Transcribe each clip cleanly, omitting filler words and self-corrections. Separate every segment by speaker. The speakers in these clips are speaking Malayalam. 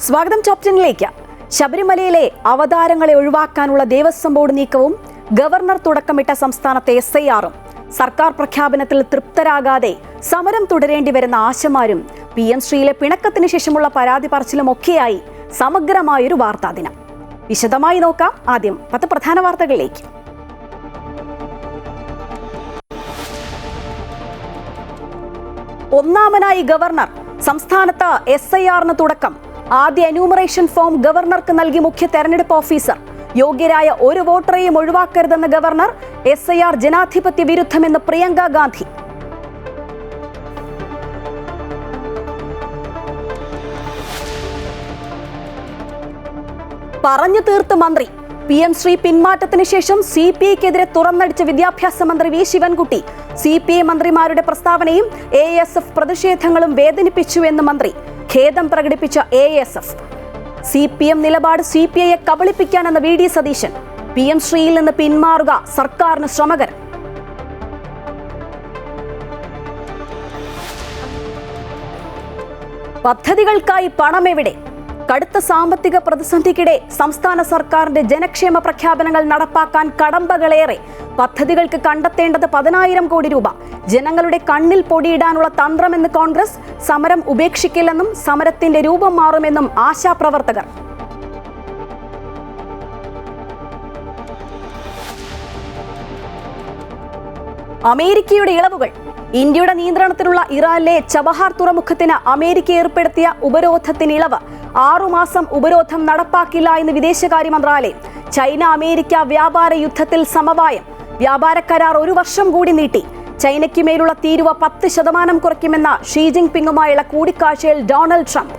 Speaker 1: സ്വാഗതം ടോപ് 10ലേക്ക്. ശബരിമലയിലെ അവതാരങ്ങളെ ഒഴിവാക്കാനുള്ള ദേവസ്വം ബോർഡ് നീക്കവും ഗവർണർ തുടക്കമിട്ട സംസ്ഥാനത്തെ SIR-ഉം സർക്കാർ പ്രഖ്യാപനത്തിൽ തൃപ്തരാകാതെ സമരം തുടരേണ്ടി വരുന്ന ആശമാരും PM ശ്രീയിലെ പിണക്കത്തിന് ശേഷമുള്ള പരാതി പറച്ചിലുമൊക്കെയായി സമഗ്രമായൊരു വാർത്താ ദിനം. വിശദമായി നോക്കാം. ആദ്യം 10 പ്രധാന വാർത്തകളിലേക്ക്. ഒന്നാമനായി ഗവർണർ. സംസ്ഥാനത്ത് SIR-ന് തുടക്കം. ആദ്യ എന്യൂമറേഷൻ ഫോം ഗവർണർക്ക് നൽകി മുഖ്യ തെരഞ്ഞെടുപ്പ് ഓഫീസർ. യോഗ്യരായ ഒരു വോട്ടറെയും ഒഴിവാക്കരുതെന്ന ഗവർണർ. SIR ജനാധിപത്യ വിരുദ്ധമെന്ന് പ്രിയങ്ക ഗാന്ധി. പറഞ്ഞു തീർത്ത് മന്ത്രി. PM ശ്രീ പിന്മാറ്റത്തിന് ശേഷം CPIക്കെതിരെ തുറന്നടിച്ച വിദ്യാഭ്യാസ മന്ത്രി V ശിവൻകുട്ടി. CPI മന്ത്രിമാരുടെ പ്രസ്താവനയും ASF പ്രതിഷേധങ്ങളും വേദനിപ്പിച്ചു എന്ന് മന്ത്രി. ഖേദം പ്രകടിപ്പിച്ച ASF. CPM നിലപാട് CPIയെ കബളിപ്പിക്കാനെന്ന VD സതീശൻ. PM ശ്രീയിൽ നിന്ന് പിന്മാറുക സർക്കാരിന് ശ്രമകരം. പദ്ധതികൾക്കായി പണമെവിടെ? കടുത്ത സാമ്പത്തിക പ്രതിസന്ധിക്കിടെ സംസ്ഥാന സർക്കാരിന്റെ ജനക്ഷേമ പ്രഖ്യാപനങ്ങൾ നടപ്പാക്കാൻ കടമ്പകളേറെ. പദ്ധതികൾക്ക് കണ്ടെത്തേണ്ടത് 10,000 കോടി രൂപ. ജനങ്ങളുടെ കണ്ണിൽ പൊടിയിടാനുള്ള തന്ത്രമെന്ന് കോൺഗ്രസ്. സമരം ഉപേക്ഷിക്കില്ലെന്നും സമരത്തിന്റെ രൂപം മാറുമെന്നും ആശാപ്രവർത്തകർ. അമേരിക്കയുടെ ഇളവുകൾ. ഇന്ത്യയുടെ നിയന്ത്രണത്തിലുള്ള ഇറാനിലെ ചബഹാർ തുറമുഖത്തിന് അമേരിക്ക ഏർപ്പെടുത്തിയ ഉപരോധത്തിന് ഇളവ്. 6 മാസം ഉപരോധം നടപ്പാക്കില്ല എന്ന് വിദേശകാര്യ മന്ത്രാലയം. ചൈന അമേരിക്ക വ്യാപാര യുദ്ധത്തിൽ സമവായം. വ്യാപാര കരാർ 1 വർഷം കൂടി നീട്ടി. ചൈനയ്ക്ക് മേലുള്ള തീരുവ 10% കുറയ്ക്കുമെന്ന ഷീ ജിൻപിങ്ങുമായുള്ള കൂടിക്കാഴ്ചയിൽ ഡൊണാൾഡ് ട്രംപ്.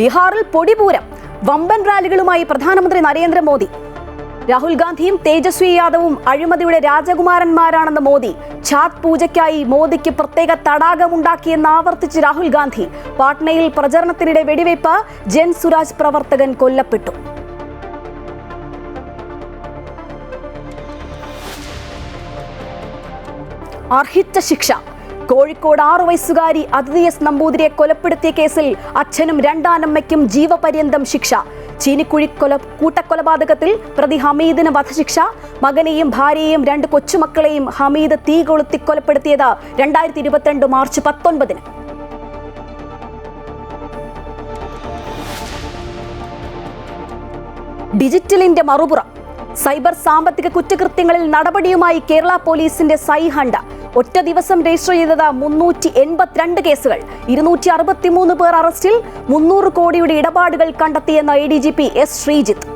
Speaker 1: ബീഹാറിൽ പൊടിപൂരം. വമ്പൻ റാലികളുമായി പ്രധാനമന്ത്രി നരേന്ദ്രമോദി. രാഹുൽ ഗാന്ധിയും തേജസ്വി യാദവും അഴിമതിയുടെ രാജകുമാരന്മാരാണെന്ന് മോദി. ഛാത് പൂജയ്ക്കായി മോദിക്ക് പ്രത്യേക തടാകമുണ്ടാക്കിയെന്ന് ആവർത്തിച്ച് രാഹുൽ ഗാന്ധി. പാട്നയിൽ പ്രചരണത്തിനിടെ വെടിവയ്പ്. ജൻ സുരാജ് പ്രവർത്തകൻ കൊല്ലപ്പെട്ടു. അർഹിച്ച ശിക്ഷ. കോഴിക്കോട് 6 വയസ്സുകാരി അതിഥി S നമ്പൂതിരിയെ കൊലപ്പെടുത്തിയ കേസിൽ അച്ഛനും 2 ആനമ്മയ്ക്കും ജീവപര്യന്തം ശിക്ഷ. ചീനിക്കുഴി കൂട്ടക്കൊലപാതകത്തിൽ പ്രതി ഹമീദിന് വധശിക്ഷ. മകനെയും ഭാര്യയെയും 2 കൊച്ചുമക്കളെയും ഹമീദ് തീ കൊളുത്തി കൊലപ്പെടുത്തിയത് 2022 മാർച്ച് 19-ന്. ഡിജിറ്റലിന്റെ മറുപുറം. സൈബർ സാമ്പത്തിക കുറ്റകൃത്യങ്ങളിൽ നടപടിയുമായി കേരള പോലീസിന്റെ സൈഹണ്ട. ഒറ്റ ദിവസം രജിസ്റ്റർ ചെയ്തത് 382 കേസുകൾ. 263 പേർ അറസ്റ്റിൽ. 300 കോടിയുടെ ഇടപാടുകൾ കണ്ടെത്തിയെന്ന ADGP S ശ്രീജിത്ത്.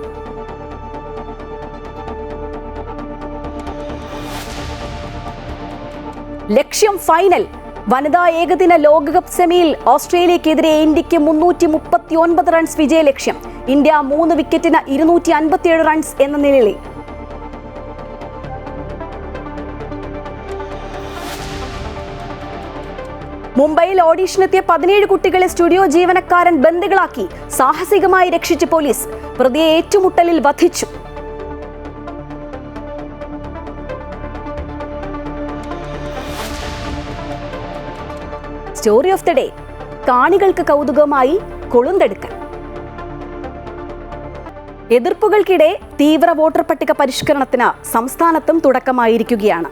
Speaker 1: ലക്ഷ്യം ഫൈനൽ. വനിതാ ഏകദിന ലോകകപ്പ് സെമിയിൽ ഓസ്ട്രേലിയക്കെതിരെ ഇന്ത്യക്ക് 339 റൺസ് വിജയലക്ഷ്യം. ഇന്ത്യ 3 വിക്കറ്റിന് 257 റൺസ് എന്ന നിലയിൽ. മുംബൈയിൽ ഓഡീഷനെത്തിയ 17 കുട്ടികളെ സ്റ്റുഡിയോ ജീവനക്കാരൻ ബന്ദികളാക്കി. സാഹസികമായി രക്ഷിച്ച പോലീസ്. പ്രതിയെ ഏറ്റുമുട്ടലിൽ വധിച്ചു. Story of the day. കാണികൾക്ക് കൗതുകമായി കൊളുന്തെടുക്കൽ. എതിർപ്പുകൾക്കിടെ തീവ്ര വോട്ടർ പട്ടിക പരിഷ്കരണത്തിന് സംസ്ഥാനത്തും തുടക്കമായിരിക്കുകയാണ്.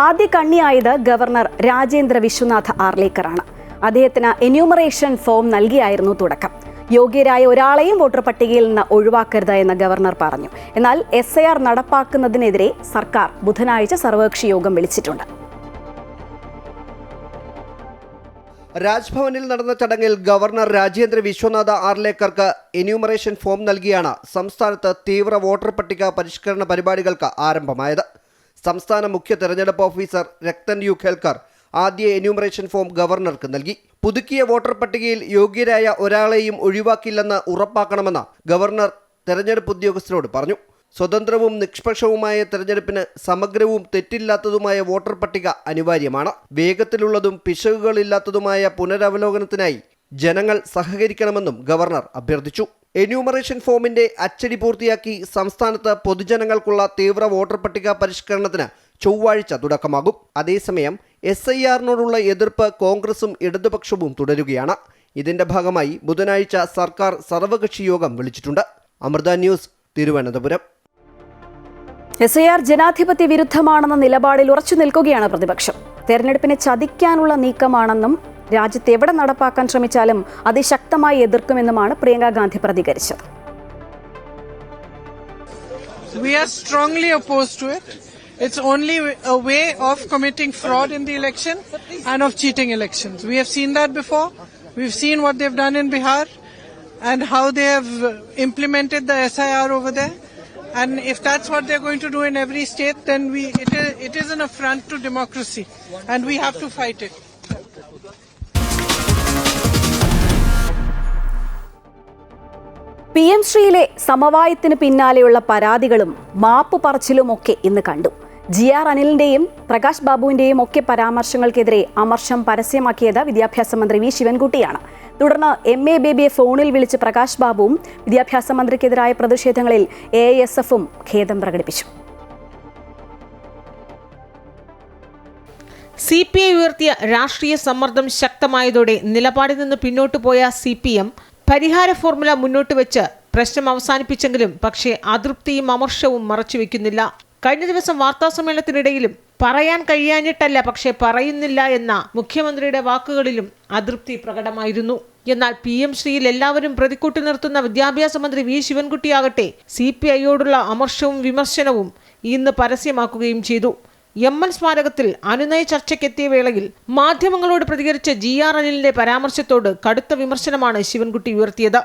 Speaker 1: ആദ്യ കണ്ണിയായത് ഗവർണർ രാജേന്ദ്ര വിശ്വനാഥ് ആർലേക്കറാണ്. അദ്ദേഹത്തിന് എന്യൂമറേഷൻ ഫോം നൽകിയായിരുന്നു തുടക്കം. യോഗ്യരായ ഒരാളെയും വോട്ടർ പട്ടികയിൽ നിന്ന് ഒഴിവാക്കരുത് എന്ന് ഗവർണർ പറഞ്ഞു. എന്നാൽ SIR നടപ്പാക്കുന്നതിനെതിരെ സർക്കാർ ബുധനാഴ്ച സർവകക്ഷി യോഗം വിളിച്ചിട്ടുണ്ട്.
Speaker 2: രാജ്ഭവനിൽ നടന്ന ചടങ്ങിൽ ഗവർണർ രാജേന്ദ്ര വിശ്വനാഥ് ആർലേക്കർക്ക് എന്യൂമറേഷൻ ഫോം നൽകിയാണ് സംസ്ഥാനത്ത് തീവ്ര വോട്ടർ പട്ടിക പരിഷ്കരണ പരിപാടികൾക്ക് ആരംഭമായത്. സംസ്ഥാന മുഖ്യ തെരഞ്ഞെടുപ്പ് ഓഫീസർ രക്തൻ യു ഖേൽക്കർ ആദ്യ എന്യൂമറേഷൻ ഫോം ഗവർണർക്ക് നൽകി. പുതുക്കിയ വോട്ടർ പട്ടികയിൽ യോഗ്യരായ ഒരാളെയും ഒഴിവാക്കില്ലെന്ന് ഉറപ്പാക്കണമെന്ന് ഗവർണർ തെരഞ്ഞെടുപ്പ് ഉദ്യോഗസ്ഥരോട് പറഞ്ഞു. സ്വതന്ത്രവും നിഷ്പക്ഷവുമായ തെരഞ്ഞെടുപ്പിന് സമഗ്രവും തെറ്റില്ലാത്തതുമായ വോട്ടർ പട്ടിക അനിവാര്യമാണ്. വേഗത്തിലുള്ളതും പിശകുകളില്ലാത്തതുമായ പുനരവലോകനത്തിനായി ജനങ്ങൾ സഹകരിക്കണമെന്നും ഗവർണർ അഭ്യർത്ഥിച്ചു. എന്യൂമറേഷൻ ഫോമിന്റെ അച്ചടി പൂർത്തിയാക്കി സംസ്ഥാനത്ത് പൊതുജനങ്ങൾക്കുള്ള തീവ്ര വോട്ടർ പട്ടിക പരിഷ്കരണത്തിന് ചൊവ്വാഴ്ച തുടക്കമാകും. അതേസമയം SIR-നോടുള്ള എതിർപ്പ് കോൺഗ്രസും ഇടതുപക്ഷവും തുടരുകയാണ്. ഇതിന്റെ ഭാഗമായി ബുധനാഴ്ച സർക്കാർ സർവകക്ഷി യോഗം വിളിച്ചിട്ടുണ്ട്. അമൃത ന്യൂസ്, തിരുവനന്തപുരം.
Speaker 1: SIR ജനാധിപത്യ വിരുദ്ധമാണെന്ന നിലപാടിൽ ഉറച്ചു നിൽക്കുകയാണ് പ്രതിപക്ഷം. തെരഞ്ഞെടുപ്പിനെ ചതിക്കാനുള്ള നീക്കമാണെന്നും രാജ്യത്ത് എവിടെ നടപ്പാക്കാൻ ശ്രമിച്ചാലും അതിശക്തമായി എതിർക്കുമെന്നുമാണ് പ്രിയങ്ക ഗാന്ധി പ്രതികരിച്ചത്.
Speaker 3: We are strongly opposed to it. It's only a way of committing fraud in the election and of cheating elections. We have seen that before. We've seen what they've done in Bihar and how they have implemented the SIR over there. And if that's what they're going to do in every state, then it is an affront to democracy and we have to fight it.
Speaker 1: PM ശ്രീയിലെ സമവായത്തിന് പിന്നാലെയുള്ള പരാതികളും മാപ്പ് പറച്ചിലുമൊക്കെ ഇന്ന് കണ്ടു. GR അനിലിന്റെയും പ്രകാശ് ബാബുവിന്റെയും ഒക്കെ പരാമർശങ്ങൾക്കെതിരെ അമർഷം പരസ്യമാക്കിയത് വിദ്യാഭ്യാസ മന്ത്രി V ശിവൻകുട്ടിയാണ്. തുടർന്ന് MA ബേബിയെ ഫോണിൽ വിളിച്ച് പ്രകാശ് ബാബുവും വിദ്യാഭ്യാസ മന്ത്രിക്കെതിരായ പ്രതിഷേധങ്ങളിൽ AISF-ഉം ഖേദം പ്രകടിപ്പിച്ചു.
Speaker 4: CPI ഉയർത്തിയ രാഷ്ട്രീയ സമ്മർദ്ദം ശക്തമായതോടെ നിലപാടിൽ നിന്ന് പിന്നോട്ടു പോയ CPM പരിഹാര ഫോർമുല മുന്നോട്ട് വെച്ച് പ്രശ്നം അവസാനിപ്പിച്ചെങ്കിലും പക്ഷേ അതൃപ്തിയും അമർഷവും മറച്ചുവെക്കുന്നില്ല. കഴിഞ്ഞ ദിവസം വാർത്താസമ്മേളനത്തിനിടയിലും പറയാൻ കഴിയാഞ്ഞിട്ടല്ല പക്ഷേ പറയുന്നില്ല എന്ന മുഖ്യമന്ത്രിയുടെ വാക്കുകളിലും അതൃപ്തി പ്രകടമായിരുന്നു. എന്നാൽ PM ശ്രീയിൽ എല്ലാവരും പ്രതിക്കൂട്ടി നിർത്തുന്ന വിദ്യാഭ്യാസ മന്ത്രി V ശിവൻകുട്ടിയാകട്ടെ CPIയോടുള്ള അമർഷവും വിമർശനവും ഇന്ന് പരസ്യമാക്കുകയും ചെയ്തു. MN സ്മാരകത്തിൽ അനുനയ ചർച്ചയ്ക്കെത്തിയ വേളയിൽ മാധ്യമങ്ങളോട് പ്രതികരിച്ച GR അനിലിന്റെ പരാമർശത്തോട് കടുത്ത വിമർശനമാണ് ശിവൻകുട്ടി ഉയർത്തിയത്.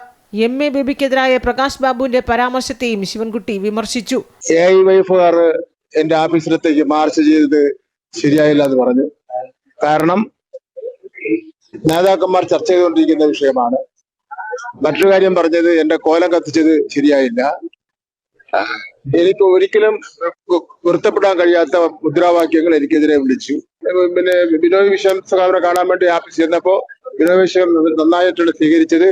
Speaker 4: MA ബേബിക്കെതിരായ പ്രകാശ് ബാബുവിന്റെ പരാമർശത്തെയും ശിവൻകുട്ടി വിമർശിച്ചു.
Speaker 5: AIYF എന്റെ ഓഫീസിലത്തേക്ക് മാർച്ച് ചെയ്തത് ശരിയായില്ല എന്ന് പറഞ്ഞു. കാരണം നേതാക്കന്മാർ ചർച്ച ചെയ്തുകൊണ്ടിരിക്കുന്ന വിഷയമാണ്. മറ്റൊരു കാര്യം പറഞ്ഞത് എന്റെ കോലം കത്തിച്ചത് ശരിയായില്ല. എനിക്ക് ഒരിക്കലും പൊരുത്തപ്പെടാൻ കഴിയാത്ത മുദ്രാവാക്യങ്ങൾ എനിക്കെതിരെ വിളിച്ചു. പിന്നെ ബിനോയ് വിശ്വം സഖാവിനെ കാണാൻ വേണ്ടി ഓഫീസിൽ ചെന്നപ്പോ ബിനോയ് വിശ്വം നന്നായിട്ടാണ് സ്വീകരിച്ചത്,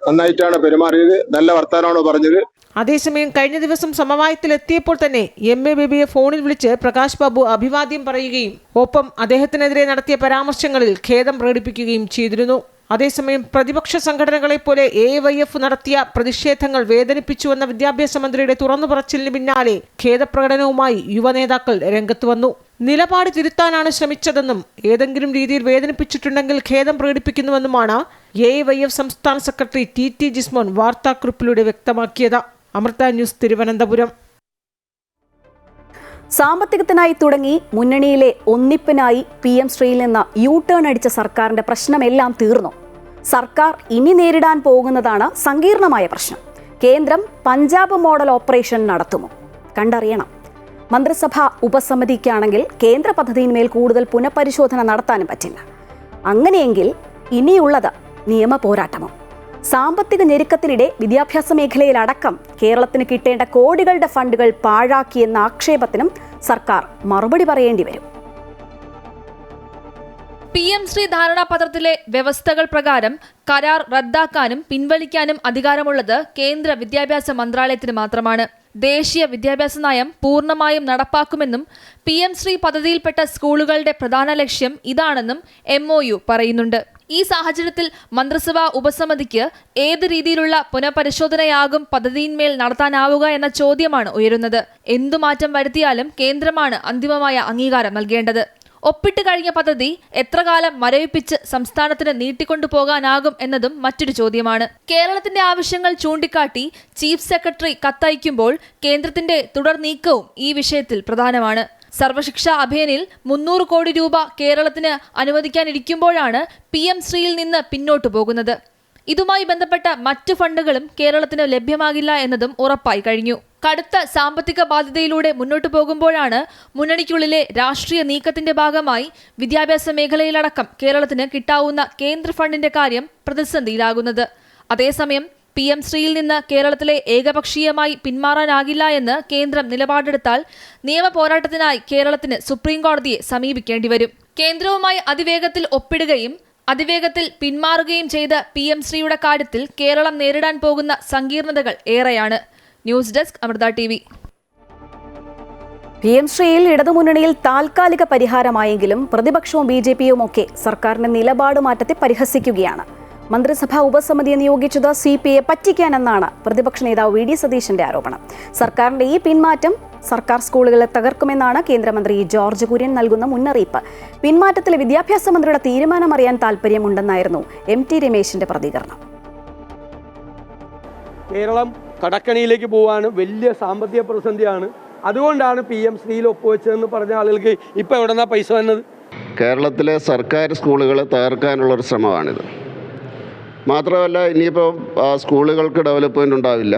Speaker 5: നന്നായിട്ടാണ് പെരുമാറിയത്, നല്ല വർത്താനമാണ് പറഞ്ഞത്.
Speaker 4: അതേസമയം കഴിഞ്ഞ ദിവസം സമവായത്തിലെത്തിയപ്പോൾ തന്നെ MA ബേബിയെ ഫോണിൽ വിളിച്ച് പ്രകാശ് ബാബു അഭിവാദ്യം പറയുകയും ഒപ്പം അദ്ദേഹത്തിനെതിരെ നടത്തിയ പരാമർശങ്ങളിൽ ഖേദം പ്രകടിപ്പിക്കുകയും ചെയ്തിരുന്നു. അതേസമയം പ്രതിപക്ഷ സംഘടനകളെ പോലെ AIYF നടത്തിയ പ്രതിഷേധങ്ങൾ വേദനിപ്പിച്ചുവെന്ന വിദ്യാഭ്യാസ മന്ത്രിയുടെ തുറന്നു പറച്ചിലിന് പിന്നാലെ ഖേദപ്രകടനവുമായി യുവനേതാക്കൾ രംഗത്ത് വന്നു. നിലപാട് തിരുത്താനാണ് ശ്രമിച്ചതെന്നും ഏതെങ്കിലും രീതിയിൽ വേദനിപ്പിച്ചിട്ടുണ്ടെങ്കിൽ ഖേദം പ്രകടിപ്പിക്കുന്നുവെന്നുമാണ് AIYF സംസ്ഥാന സെക്രട്ടറി TT ജിസ്മോൻ വാർത്താക്കുറിപ്പിലൂടെ വ്യക്തമാക്കിയത്. അമൃത ന്യൂസ്, തിരുവനന്തപുരം.
Speaker 1: സാമ്പത്തികത്തിനായി തുടങ്ങി മുന്നണിയിലെ ഒന്നിപ്പിനായി PM ശ്രീയിൽ നിന്ന് U-ടേൺ അടിച്ച സർക്കാരിന്റെ പ്രശ്നമെല്ലാം തീർന്നു. സർക്കാർ ഇനി നേരിടാൻ പോകുന്നതാണ് സങ്കീർണമായ പ്രശ്നം. കേന്ദ്രം പഞ്ചാബ് മോഡൽ ഓപ്പറേഷൻ നടത്തുമോ? കണ്ടറിയണം. മന്ത്രിസഭാ ഉപസമിതിക്കാണെങ്കിൽ കേന്ദ്ര പദ്ധതിയിന്മേൽ കൂടുതൽ പുനഃപരിശോധന നടത്താനും പറ്റില്ല. അങ്ങനെയെങ്കിൽ ഇനിയുള്ളത് നിയമ പോരാട്ടമോ? സാമ്പത്തിക ഞെരുക്കത്തിനിടെ വിദ്യാഭ്യാസ മേഖലയിലടക്കം കേരളത്തിന് കിട്ടേണ്ട കോടികളുടെ ഫണ്ടുകൾ പാഴാക്കിയെന്ന ആക്ഷേപത്തിനും സർക്കാർ മറുപടി പറയേണ്ടി വരും.
Speaker 6: PM ശ്രീ ധാരണാപത്രത്തിലെ വ്യവസ്ഥകൾ പ്രകാരം കരാർ റദ്ദാക്കാനും പിൻവലിക്കാനും അധികാരമുള്ളത് കേന്ദ്ര വിദ്യാഭ്യാസ മന്ത്രാലയത്തിന് മാത്രമാണ്. ദേശീയ വിദ്യാഭ്യാസ നയം പൂർണ്ണമായും നടപ്പാക്കുമെന്നും PM ശ്രീ പദ്ധതിയിൽപ്പെട്ട സ്കൂളുകളുടെ പ്രധാന ലക്ഷ്യം ഇതാണെന്നും MOU പറയുന്നുണ്ട്. ഈ സാഹചര്യത്തിൽ മന്ത്രിസഭാ ഉപസമിതിക്ക് ഏത് രീതിയിലുള്ള പുനഃപരിശോധനയാകും പദ്ധതിയിന്മേൽ നടത്താനാവുക എന്ന ചോദ്യമാണ് ഉയരുന്നത്. എന്തു മാറ്റം വരുത്തിയാലും കേന്ദ്രമാണ് അന്തിമമായ അംഗീകാരം നൽകേണ്ടത്. ഒപ്പിട്ട് കഴിഞ്ഞ പദ്ധതി എത്ര കാലം മരവിപ്പിച്ച് സംസ്ഥാനത്തിന് നീട്ടിക്കൊണ്ടുപോകാനാകും എന്നതും മറ്റൊരു ചോദ്യമാണ്. കേരളത്തിന്റെ ആവശ്യങ്ങൾ ചൂണ്ടിക്കാട്ടി ചീഫ് സെക്രട്ടറി കത്തയക്കുമ്പോൾ കേന്ദ്രത്തിന്റെ തുടർ നീക്കവും ഈ വിഷയത്തിൽ പ്രധാനമാണ്. സർവശിക്ഷാ അഭിയാനിൽ 300 കോടി രൂപ കേരളത്തിന് അനുവദിക്കാനിരിക്കുമ്പോഴാണ് PM ശ്രീയിൽ നിന്ന് പിന്നോട്ടു പോകുന്നത്. ഇതുമായി ബന്ധപ്പെട്ട മറ്റു ഫണ്ടുകളും കേരളത്തിന് ലഭ്യമാകില്ല എന്നതും ഉറപ്പായി കഴിഞ്ഞു. കടുത്ത സാമ്പത്തിക ബാധ്യതയിലൂടെ മുന്നോട്ടു പോകുമ്പോഴാണ് മുന്നണിക്കുള്ളിലെ രാഷ്ട്രീയ നീക്കത്തിന്റെ ഭാഗമായി വിദ്യാഭ്യാസ മേഖലയിലടക്കം കേരളത്തിന് കിട്ടാവുന്ന കേന്ദ്ര ഫണ്ടിന്റെ കാര്യം പ്രതിസന്ധിയിലാകുന്നത്. അതേസമയം PM ശ്രീയിൽ നിന്ന് കേരളത്തിലെ ഏകപക്ഷീയമായി പിന്മാറാനാകില്ല എന്ന് കേന്ദ്രം നിലപാടെടുത്താൽ നിയമ പോരാട്ടത്തിനായി കേരളത്തിന് സുപ്രീം കോടതിയെ സമീപിക്കേണ്ടി വരും. കേന്ദ്രവുമായി അതിവേഗത്തിൽ ഒപ്പിടുകയും അതിവേഗത്തിൽ പിന്മാറുകയും ചെയ്ത PM ശ്രീയുടെ കാര്യത്തിൽ കേരളം നേരിടാൻ പോകുന്ന സങ്കീർണതകൾ ഏറെയാണ്. News desk, Amrita TV.
Speaker 1: PM ശ്രീയിൽ ഇടതുമുന്നണിയിൽ താൽക്കാലിക പരിഹാരമായെങ്കിലും പ്രതിപക്ഷവും BJPയും ഒക്കെ സർക്കാരിന്റെ നിലപാട് മാറ്റത്തെ പരിഹസിക്കുകയാണ്. മന്ത്രിസഭാ ഉപസമിതിയെ നിയോഗിച്ചത് CPയെ പറ്റിക്കാനെന്നാണ് പ്രതിപക്ഷ നേതാവ് VD സതീശന്റെ ആരോപണം. സർക്കാരിന്റെ ഈ പിന്മാറ്റം സർക്കാർ സ്കൂളുകളെ തകർക്കുമെന്നാണ് കേന്ദ്രമന്ത്രി ജോർജ് കുര്യൻ നൽകുന്ന മുന്നറിയിപ്പ്. പിന്മാറ്റത്തിലെ വിദ്യാഭ്യാസ മന്ത്രിയുടെ തീരുമാനം അറിയാൻ താൽപര്യമുണ്ടെന്നായിരുന്നു MT രമേശിന്റെ പ്രതികരണം.
Speaker 7: കേരളം കടക്കണിയിലേക്ക് പോവാണ്, വലിയ സാമ്പത്തിക പ്രതിസന്ധിയാണ്. അതുകൊണ്ടാണ് PM ശ്രീയിൽ ഒപ്പുവെച്ചതെന്ന് പറഞ്ഞ ആളുകൾക്ക് ഇപ്പം എവിടെന്നാ പൈസ വന്നത്?
Speaker 8: കേരളത്തിലെ സർക്കാർ സ്കൂളുകളെ തകർക്കാനുള്ളൊരു ശ്രമമാണിത്. മാത്രമല്ല, ഇനിയിപ്പോൾ സ്കൂളുകൾക്ക് ഡെവലപ്മെൻറ്റ് ഉണ്ടാവില്ല.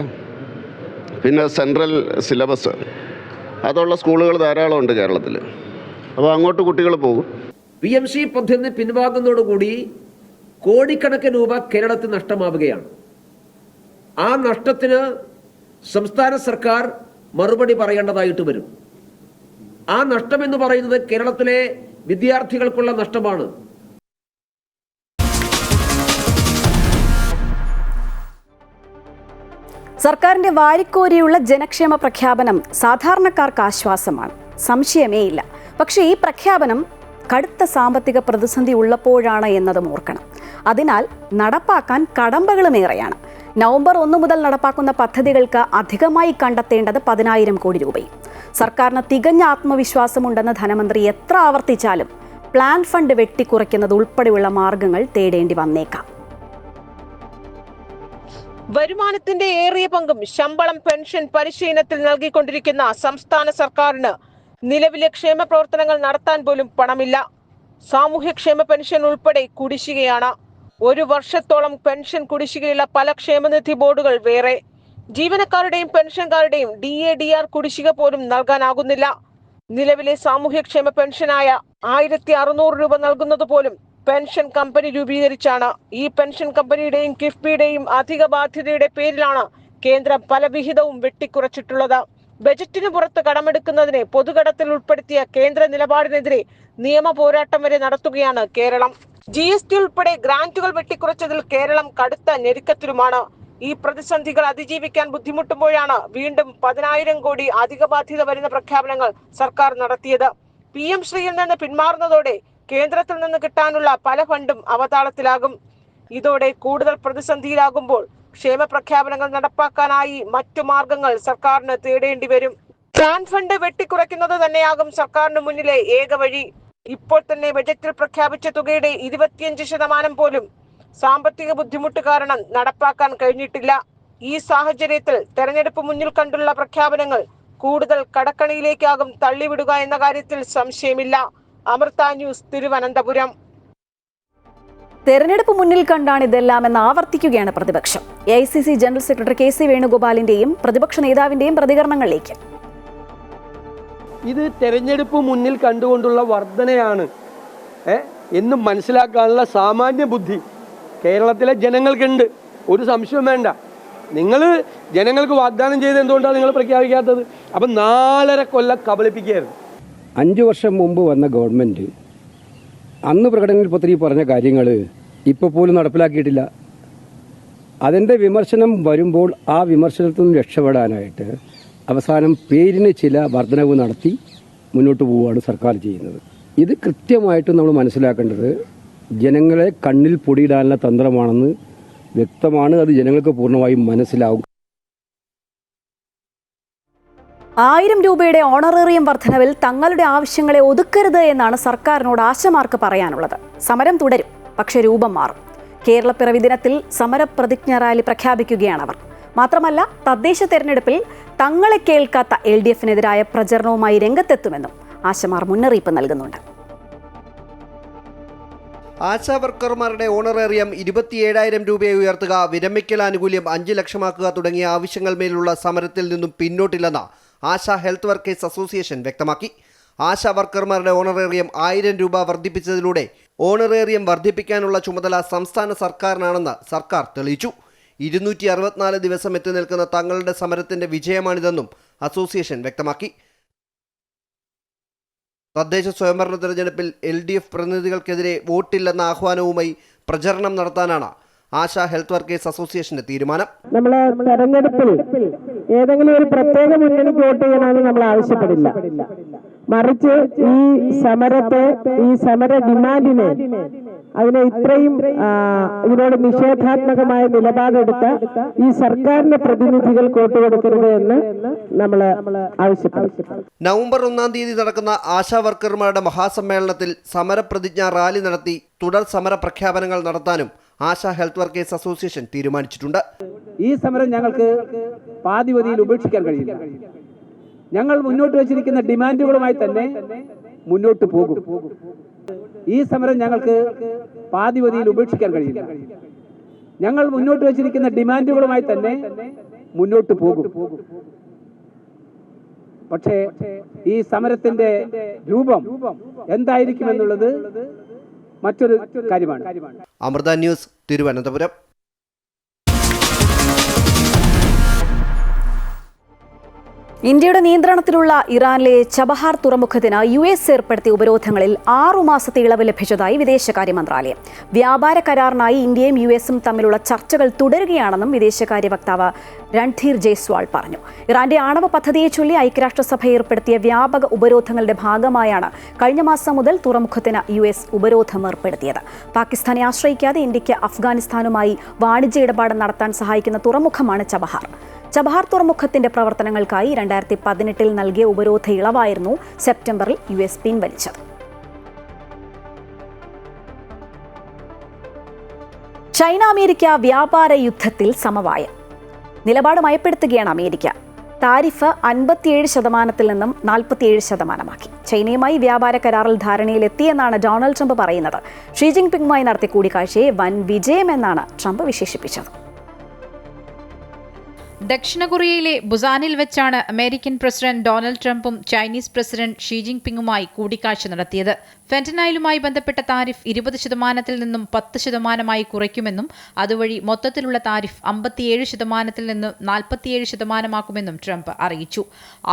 Speaker 8: പിന്നെ സെൻട്രൽ സിലബസ് അതുള്ള സ്കൂളുകൾ ധാരാളമുണ്ട് കേരളത്തിൽ. അപ്പോൾ അങ്ങോട്ട് കുട്ടികൾ പോകും.
Speaker 9: PMC പദ്ധതി പിൻവാങ്ങുന്നതോടുകൂടി കോടിക്കണക്കിന് രൂപ കേരളത്തിൽ നഷ്ടമാവുകയാണ്. ആ നഷ്ടത്തിന് സംസ്ഥാന സർക്കാർ മറുപടി പറയേണ്ടതായിട്ട് വരും. ആ നഷ്ടമെന്ന് പറയുന്നത് കേരളത്തിലെ വിദ്യാർത്ഥികൾക്കുള്ള നഷ്ടമാണ്.
Speaker 1: സർക്കാരിന്റെ വാരിക്കോരിയുള്ള ജനക്ഷേമ പ്രഖ്യാപനം സാധാരണക്കാർക്ക് ആശ്വാസമാണ്, സംശയമേയില്ല. പക്ഷേ ഈ പ്രഖ്യാപനം കടുത്ത സാമ്പത്തിക പ്രതിസന്ധി ഉള്ളപ്പോഴാണ് എന്നതും ഓർക്കണം. അതിനാൽ നടപ്പാക്കാൻ കടമ്പകളുമേറെയാണ്. നവംബർ 1 മുതൽ നടപ്പാക്കുന്ന പദ്ധതികൾക്ക് അധികമായി കണ്ടെത്തേണ്ടത് 10,000 കോടി രൂപയും. സർക്കാരിന് തികഞ്ഞ ആത്മവിശ്വാസമുണ്ടെന്ന് ധനമന്ത്രി എത്ര ആവർത്തിച്ചാലും പ്ലാൻ ഫണ്ട് വെട്ടിക്കുറയ്ക്കുന്നത് ഉൾപ്പെടെയുള്ള മാർഗങ്ങൾ തേടേണ്ടി വന്നേക്കാം.
Speaker 4: വരുമാനത്തിന്റെ ഏറിയ പങ്കും ശമ്പളം, പെൻഷൻ, പരിശീലനത്തിൽ നൽകിക്കൊണ്ടിരിക്കുന്ന സംസ്ഥാന സർക്കാരിന് നിലവിലെ ക്ഷേമ പ്രവർത്തനങ്ങൾ നടത്താൻ പോലും പണമില്ല. സാമൂഹ്യക്ഷേമ പെൻഷൻ ഉൾപ്പെടെ കുടിശ്ശികയാണ്. 1 വർഷത്തോളം പെൻഷൻ കുടിശ്ശികയുള്ള പല ക്ഷേമനിധി ബോർഡുകൾ വേറെ. ജീവനക്കാരുടെയും പെൻഷൻകാരുടെയും DA/DR കുടിശ്ശിക പോലും നൽകാനാകുന്നില്ല. നിലവിലെ സാമൂഹ്യക്ഷേമ പെൻഷനായ 1600 രൂപ നൽകുന്നത് പോലും പെൻഷൻ കമ്പനി രൂപീകരിച്ചാണ്. ഈ പെൻഷൻ കമ്പനിയുടെയും കിഫ്ബിയുടെയും അധിക ബാധ്യതയുടെ പേരിലാണ് കേന്ദ്രം പല വിഹിതവും വെട്ടിക്കുറച്ചിട്ടുള്ളത്. ബജറ്റിന് പുറത്ത് കടമെടുക്കുന്നതിനെ പൊതുകടത്തിൽ ഉൾപ്പെടുത്തിയ കേന്ദ്ര നിലപാടിനെതിരെ നിയമ പോരാട്ടം വരെ നടത്തുകയാണ് കേരളം. GST ഉൾപ്പെടെ ഗ്രാന്റുകൾ വെട്ടിക്കുറച്ചതിൽ കേരളം കടുത്ത ഞെരുക്കത്തിലുമാണ്. ഈ പ്രതിസന്ധികൾ അതിജീവിക്കാൻ ബുദ്ധിമുട്ടുമ്പോഴാണ് വീണ്ടും 10,000 കോടി അധിക ബാധ്യത വരുന്ന പ്രഖ്യാപനങ്ങൾ സർക്കാർ നടത്തിയത്. PM ശ്രീയിൽ നിന്ന് പിന്മാറുന്നതോടെ കേന്ദ്രത്തിൽ നിന്ന് കിട്ടാനുള്ള പല ഫണ്ടും അവതാളത്തിലാകും. ഇതോടെ കൂടുതൽ പ്രതിസന്ധിയിലാകുമ്പോൾ ക്ഷേമ പ്രഖ്യാപനങ്ങൾ നടപ്പാക്കാനായി മറ്റു മാർഗങ്ങൾ സർക്കാരിന് തേടേണ്ടി വരും. പ്ലാൻ ഫണ്ട് വെട്ടിക്കുറയ്ക്കുന്നത് തന്നെയാകും സർക്കാരിന് മുന്നിലെ ഏക വഴി. ഇപ്പോൾ തന്നെ ബജറ്റിൽ പ്രഖ്യാപിച്ച തുകയുടെ 25% പോലും സാമ്പത്തിക ബുദ്ധിമുട്ട് കാരണം നടപ്പാക്കാൻ കഴിഞ്ഞിട്ടില്ല. ഈ സാഹചര്യത്തിൽ തെരഞ്ഞെടുപ്പ് മുന്നിൽ കണ്ടുള്ള പ്രഖ്യാപനങ്ങൾ കൂടുതൽ കടക്കണിയിലേക്കാകും തള്ളിവിടുക എന്ന കാര്യത്തിൽ സംശയമില്ല. അമൃത ന്യൂസ്, തിരുവനന്തപുരം.
Speaker 1: തെരഞ്ഞെടുപ്പ് മുന്നിൽ കണ്ടാണ് ഇതെല്ലാം എന്ന് ആവർത്തിക്കുകയാണ് പ്രതിപക്ഷം. AICC ജനറൽ സെക്രട്ടറി KC വേണുഗോപാലിന്റെയും പ്രതിപക്ഷ നേതാവിന്റെയും പ്രതികരണങ്ങളിലേക്ക്.
Speaker 7: ഇത് തെരഞ്ഞെടുപ്പ് മുന്നിൽ കണ്ടുകൊണ്ടുള്ള വർധനയാണ് എന്നും മനസ്സിലാക്കാനുള്ള സാമാന്യ ബുദ്ധി കേരളത്തിലെ ജനങ്ങൾക്കുണ്ട്. ഒരു സംശയവും വേണ്ട. നിങ്ങൾ ജനങ്ങൾക്ക് വാഗ്ദാനം ചെയ്ത് എന്തുകൊണ്ടാണ് നിങ്ങൾ പ്രഖ്യാപിക്കാത്തത്? അപ്പം 4.5 കൊല്ലം കബളിപ്പിക്കുകയായിരുന്നു.
Speaker 10: 5 വർഷം മുമ്പ് വന്ന ഗവൺമെൻറ് അന്ന് പ്രകടന പത്രിക പറഞ്ഞ കാര്യങ്ങൾ ഇപ്പോൾ പോലും നടപ്പിലാക്കിയിട്ടില്ല. അതിൻ്റെ വിമർശനം വരുമ്പോൾ ആ വിമർശനത്തിൽ നിന്ന് രക്ഷപ്പെടാനായിട്ട് അവസാനം പേരിന് ചില വർധനവ് നടത്തി മുന്നോട്ട് പോവുകയാണ് സർക്കാർ ചെയ്യുന്നത്. ഇത് കൃത്യമായിട്ട് നമ്മൾ മനസ്സിലാക്കേണ്ടത് ജനങ്ങളെ കണ്ണിൽ പൊടിയിടാനുള്ള തന്ത്രമാണെന്ന് വ്യക്തമാണ്. അത് ജനങ്ങൾക്ക് പൂർണ്ണമായും മനസ്സിലാവും.
Speaker 1: 1000 രൂപയുടെ ഓണറേറിയം വർധനവിൽ തങ്ങളുടെ ആവശ്യങ്ങളെ ഒതുക്കരുത് എന്നാണ് സർക്കാരിനോട് ആശമാർക്ക് പറയാനുള്ളത്. സമരം തുടരും, പക്ഷെ രൂപം മാറും. കേരളപ്പിറവി ദിനത്തിൽ സമരപ്രതിജ്ഞ റാലി പ്രഖ്യാപിക്കുകയാണവർ. മാത്രമല്ല, തദ്ദേശ തെരഞ്ഞെടുപ്പിൽ തങ്ങളെ കേൾക്കാത്ത LDFനെതിരായ പ്രചരണവുമായി രംഗത്തെത്തുമെന്നും ആശമാർ മുന്നറിയിപ്പ് നൽകുന്നുണ്ട്.
Speaker 2: ആശാ വർക്കർമാരുടെ ഓണറേറിയം 27,000 രൂപയെ ഉയർത്തുക, വിരമിക്കൽ ആനുകൂല്യം 5 ലക്ഷമാക്കുക തുടങ്ങിയ ആവശ്യങ്ങൾ മേലുള്ള സമരത്തിൽ നിന്നും പിന്നോട്ടില്ലെന്ന് ആശാ ഹെൽത്ത് വർക്കേഴ്സ് അസോസിയേഷൻ വ്യക്തമാക്കി. ആശാ വർക്കർമാരുടെ ഓണറേറിയം 1000 രൂപ വർദ്ധിപ്പിച്ചതിലൂടെ ഓണറേറിയം വർദ്ധിപ്പിക്കാനുള്ള ചുമതല സംസ്ഥാന സർക്കാരിനാണെന്ന് സർക്കാർ തെളിയിച്ചു. 264 ദിവസം എത്തി നിൽക്കുന്ന തങ്ങളുടെ സമരത്തിന്റെ വിജയമാണിതെന്നും അസോസിയേഷൻ വ്യക്തമാക്കി. തദ്ദേശ സ്വയംഭരണ തെരഞ്ഞെടുപ്പിൽ LDF പ്രതിനിധികൾക്കെതിരെ വോട്ടില്ലെന്ന ആഹ്വാനവുമായി പ്രചരണം നടത്താനാണ് ആശാ ഹെൽത്ത് വർക്കേഴ്സ് അസോസിയേഷന്റെ തീരുമാനം.
Speaker 11: നമ്മൾ തെരഞ്ഞെടുപ്പിൽ ഏതെങ്കിലും ഒരു പ്രത്യേക മുന്നണിക്ക് വോട്ട് ചെയ്യണമെന്ന് നമ്മൾ ആവശ്യപ്പെടില്ല. മറിച്ച് ഈ സമരത്തെ, ഈ സമര ഡിമാൻഡിനെ, അതിനെ ഇത്രയും ഇതിനോട് നിഷേധാത്മകമായ നിലപാടെടുത്ത ഈ സർക്കാരിന്റെ പ്രതിനിധികൾക്ക് വോട്ട് കൊടുക്കരുത് എന്ന് നമ്മൾ ആവശ്യപ്പെടും.
Speaker 2: നവംബർ 1-ാം തീയതി നടക്കുന്ന ആശാ വർക്കർമാരുടെ മഹാസമ്മേളനത്തിൽ സമരപ്രതിജ്ഞാ റാലി നടത്തി തുടർ സമര പ്രഖ്യാപനങ്ങൾ നടത്താനും ആശാ ഹെൽത്ത് വർക്കേഴ്സ് അസോസിയേഷൻ തീരുമാനിച്ചിട്ടുണ്ട്.
Speaker 11: ഈ സമരം ഞങ്ങൾക്ക് പാതിവതിയിൽ ഉപേക്ഷിക്കാൻ കഴിയില്ല. ഞങ്ങൾ മുന്നോട്ട് വെച്ചിരിക്കുന്ന ഡിമാൻഡുകളുമായി തന്നെ മുന്നോട്ട് പോകും. ഈ സമരം ഞങ്ങൾക്ക് പാതിവതിയിൽ ഉപേക്ഷിക്കാൻ കഴിയില്ല. ഞങ്ങൾ മുന്നോട്ട് വെച്ചിരിക്കുന്ന ഡിമാൻഡുകളുമായി തന്നെ മുന്നോട്ട് പോകും. പക്ഷേ ഈ സമരത്തിന്റെ രൂപം എന്തായിരിക്കുമെന്നുള്ളത് മറ്റൊരു കാര്യമാണ്.
Speaker 2: അമൃത ന്യൂസ്, തിരുവനന്തപുരം.
Speaker 1: ഇന്ത്യയുടെ നിയന്ത്രണത്തിലുള്ള ഇറാനിലെ ചബഹാർ തുറമുഖത്തിന് US ഏർപ്പെടുത്തിയ ഉപരോധങ്ങളിൽ 6 മാസത്തെ ഇളവ് ലഭിച്ചതായി വിദേശകാര്യ മന്ത്രാലയം. വ്യാപാര കരാറിനായി ഇന്ത്യയും US തമ്മിലുള്ള ചർച്ചകൾ തുടരുകയാണെന്നും വിദേശകാര്യ വക്താവ് രൺധീർ ജയ്സ്വാൾ പറഞ്ഞു. ഇറാന്റെ ആണവ പദ്ധതിയെ ചൊല്ലി ഐക്യരാഷ്ട്രസഭ ഏർപ്പെടുത്തിയ വ്യാപക ഉപരോധങ്ങളുടെ ഭാഗമായാണ് കഴിഞ്ഞ മാസം മുതൽ തുറമുഖത്തിന് US ഉപരോധം ഏർപ്പെടുത്തിയത്. പാകിസ്ഥാനെ ആശ്രയിക്കാതെ ഇന്ത്യക്ക് അഫ്ഗാനിസ്ഥാനുമായി വാണിജ്യ ഇടപാട് നടത്താൻ സഹായിക്കുന്ന തുറമുഖമാണ് ചബഹാർ. ചബഹാർ തുറമുഖത്തിന്റെ പ്രവർത്തനങ്ങൾക്കായി 2018 നൽകിയ ഉപരോധ ഇളവായിരുന്നു സെപ്റ്റംബറിൽ US പിൻവലിച്ചത്. ചൈന അമേരിക്ക വ്യാപാര യുദ്ധത്തിൽ സമവായം. നിലപാട് മയപ്പെടുത്തുകയാണ് അമേരിക്ക. താരിഫ് 57% നിന്നും 47%. ചൈനയുമായി വ്യാപാര കരാറിൽ ധാരണയിലെത്തിയെന്നാണ് ഡൊണാൾഡ് ട്രംപ് പറയുന്നത്. ഷീ ജിൻപിങ്ങുമായി നടത്തിയ കൂടിക്കാഴ്ചയെ വൻ വിജയമെന്നാണ് ട്രംപ് വിശേഷിപ്പിച്ചത്.
Speaker 12: ദക്ഷിണ കൊറിയയിലെ ബുസാനിൽ വെച്ചാണ് അമേരിക്കൻ പ്രസിഡന്റ് ഡൊണാൾഡ് ട്രംപും ചൈനീസ് പ്രസിഡന്റ് ഷീ ജിൻപിങ്ങുമായി കൂടിക്കാഴ്ച നടത്തിയത്. ഫെന്റനൈലുമായി ബന്ധപ്പെട്ട താരിഫ് 20% നിന്നും 10% കുറയ്ക്കുമെന്നും അതുവഴി മൊത്തത്തിലുള്ള താരിഫ് 57% നിന്ന് 47% ട്രംപ് അറിയിച്ചു.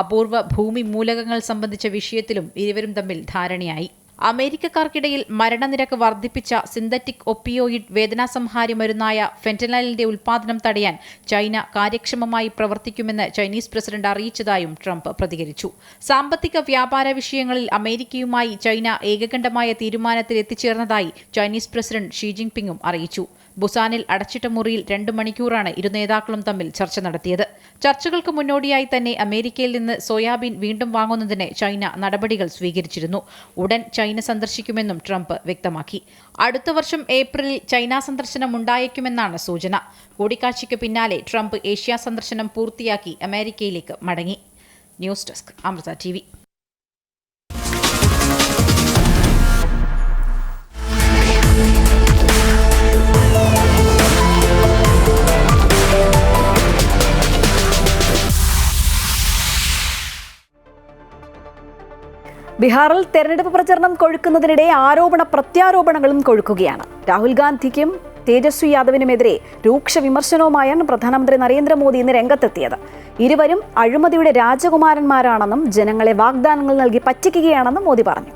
Speaker 12: അപൂർവ ഭൂമി മൂലകങ്ങൾ സംബന്ധിച്ച വിഷയത്തിലും ഇരുവരും തമ്മിൽ ധാരണയായി. അമേരിക്കക്കാർക്കിടയിൽ മരണനിരക്ക് വർദ്ധിപ്പിച്ച സിന്തറ്റിക് ഒപ്പിയോയിഡ് വേദനാസംഹാരി മരുന്നായ ഫെന്റനൈലിന്റെ ഉൽപ്പാദനം തടയാൻ ചൈന കാര്യക്ഷമമായി പ്രവർത്തിക്കുമെന്ന് ചൈനീസ് പ്രസിഡന്റ് അറിയിച്ചതായും ട്രംപ് പ്രതികരിച്ചു. സാമ്പത്തിക വ്യാപാര വിഷയങ്ങളിൽ അമേരിക്കയുമായി ചൈന ഏകകണ്ഠമായ തീരുമാനത്തിൽ എത്തിച്ചേർന്നതായി ചൈനീസ് പ്രസിഡന്റ് ഷീ ജിൻപിങ്ങും അറിയിച്ചു. ബുസാനിൽ അടച്ചിട്ട മുറിയിൽ 2 മണിക്കൂറാണ് ഇരു നേതാക്കളും തമ്മിൽ ചർച്ച നടത്തിയത്. ചർച്ചകൾക്ക് മുന്നോടിയായി തന്നെ അമേരിക്കയിൽ നിന്ന് സോയാബീൻ വീണ്ടും വാങ്ങുന്നതിന് ചൈന നടപടികൾ സ്വീകരിച്ചിരുന്നു. ഉടൻ ചൈന സന്ദർശിക്കുമെന്നും ട്രംപ് വ്യക്തമാക്കി. അടുത്ത വർഷം ഏപ്രിലിൽ ചൈന സന്ദർശനം ഉണ്ടായേക്കുമെന്നാണ് സൂചന. കൂടിക്കാഴ്ചയ്ക്ക് പിന്നാലെ ട്രംപ് ഏഷ്യ സന്ദർശനം പൂർത്തിയാക്കി അമേരിക്കയിലേക്ക് മടങ്ങി. News desk, Amrita TV.
Speaker 1: ബീഹാറിൽ തെരഞ്ഞെടുപ്പ് പ്രചരണം കൊഴുക്കുന്നതിനിടെ ആരോപണ പ്രത്യാരോപണങ്ങളും കൊഴുക്കുകയാണ്. രാഹുൽ ഗാന്ധിക്കും തേജസ്വി യാദവിനുമെതിരെ രൂക്ഷ വിമർശനവുമായാണ് പ്രധാനമന്ത്രി നരേന്ദ്രമോദി ഇന്ന് രംഗത്തെത്തിയത്. ഇരുവരും അഴിമതിയുടെ രാജകുമാരന്മാരാണെന്നും ജനങ്ങളെ വാഗ്ദാനങ്ങൾ നൽകി പറ്റിക്കുകയാണെന്നും മോദി പറഞ്ഞു.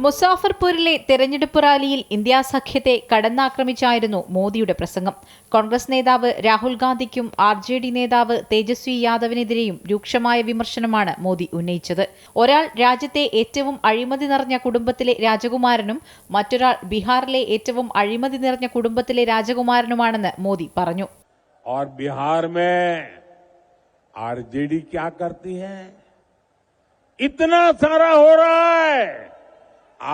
Speaker 12: മുസാഫർപൂരിലെ തെരഞ്ഞെടുപ്പ് റാലിയിൽ ഇന്ത്യാ സഖ്യത്തെ കടന്നാക്രമിച്ചായിരുന്നു മോദിയുടെ പ്രസംഗം. കോൺഗ്രസ് നേതാവ് രാഹുൽ ഗാന്ധിക്കും RJD നേതാവ് തേജസ്വി യാദവിനെതിരെയും രൂക്ഷമായ വിമർശനമാണ് മോദി ഉന്നയിച്ചത്. ഒരാൾ രാജ്യത്തെ ഏറ്റവും അഴിമതി നിറഞ്ഞ കുടുംബത്തിലെ രാജകുമാരനും മറ്റൊരാൾ ബീഹാറിലെ ഏറ്റവും അഴിമതി നിറഞ്ഞ കുടുംബത്തിലെ രാജകുമാരനുമാണെന്ന് മോദി പറഞ്ഞു.
Speaker 13: और बिहार में RJD क्या करती है? इतना सारा हो रहा है,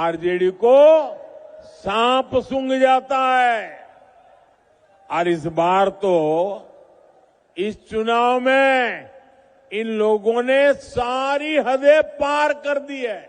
Speaker 13: RJD को सांप सूंघ जाता है. और इस बार तो इस चुनाव में इन लोगों ने सारी हदें पार कर दी है.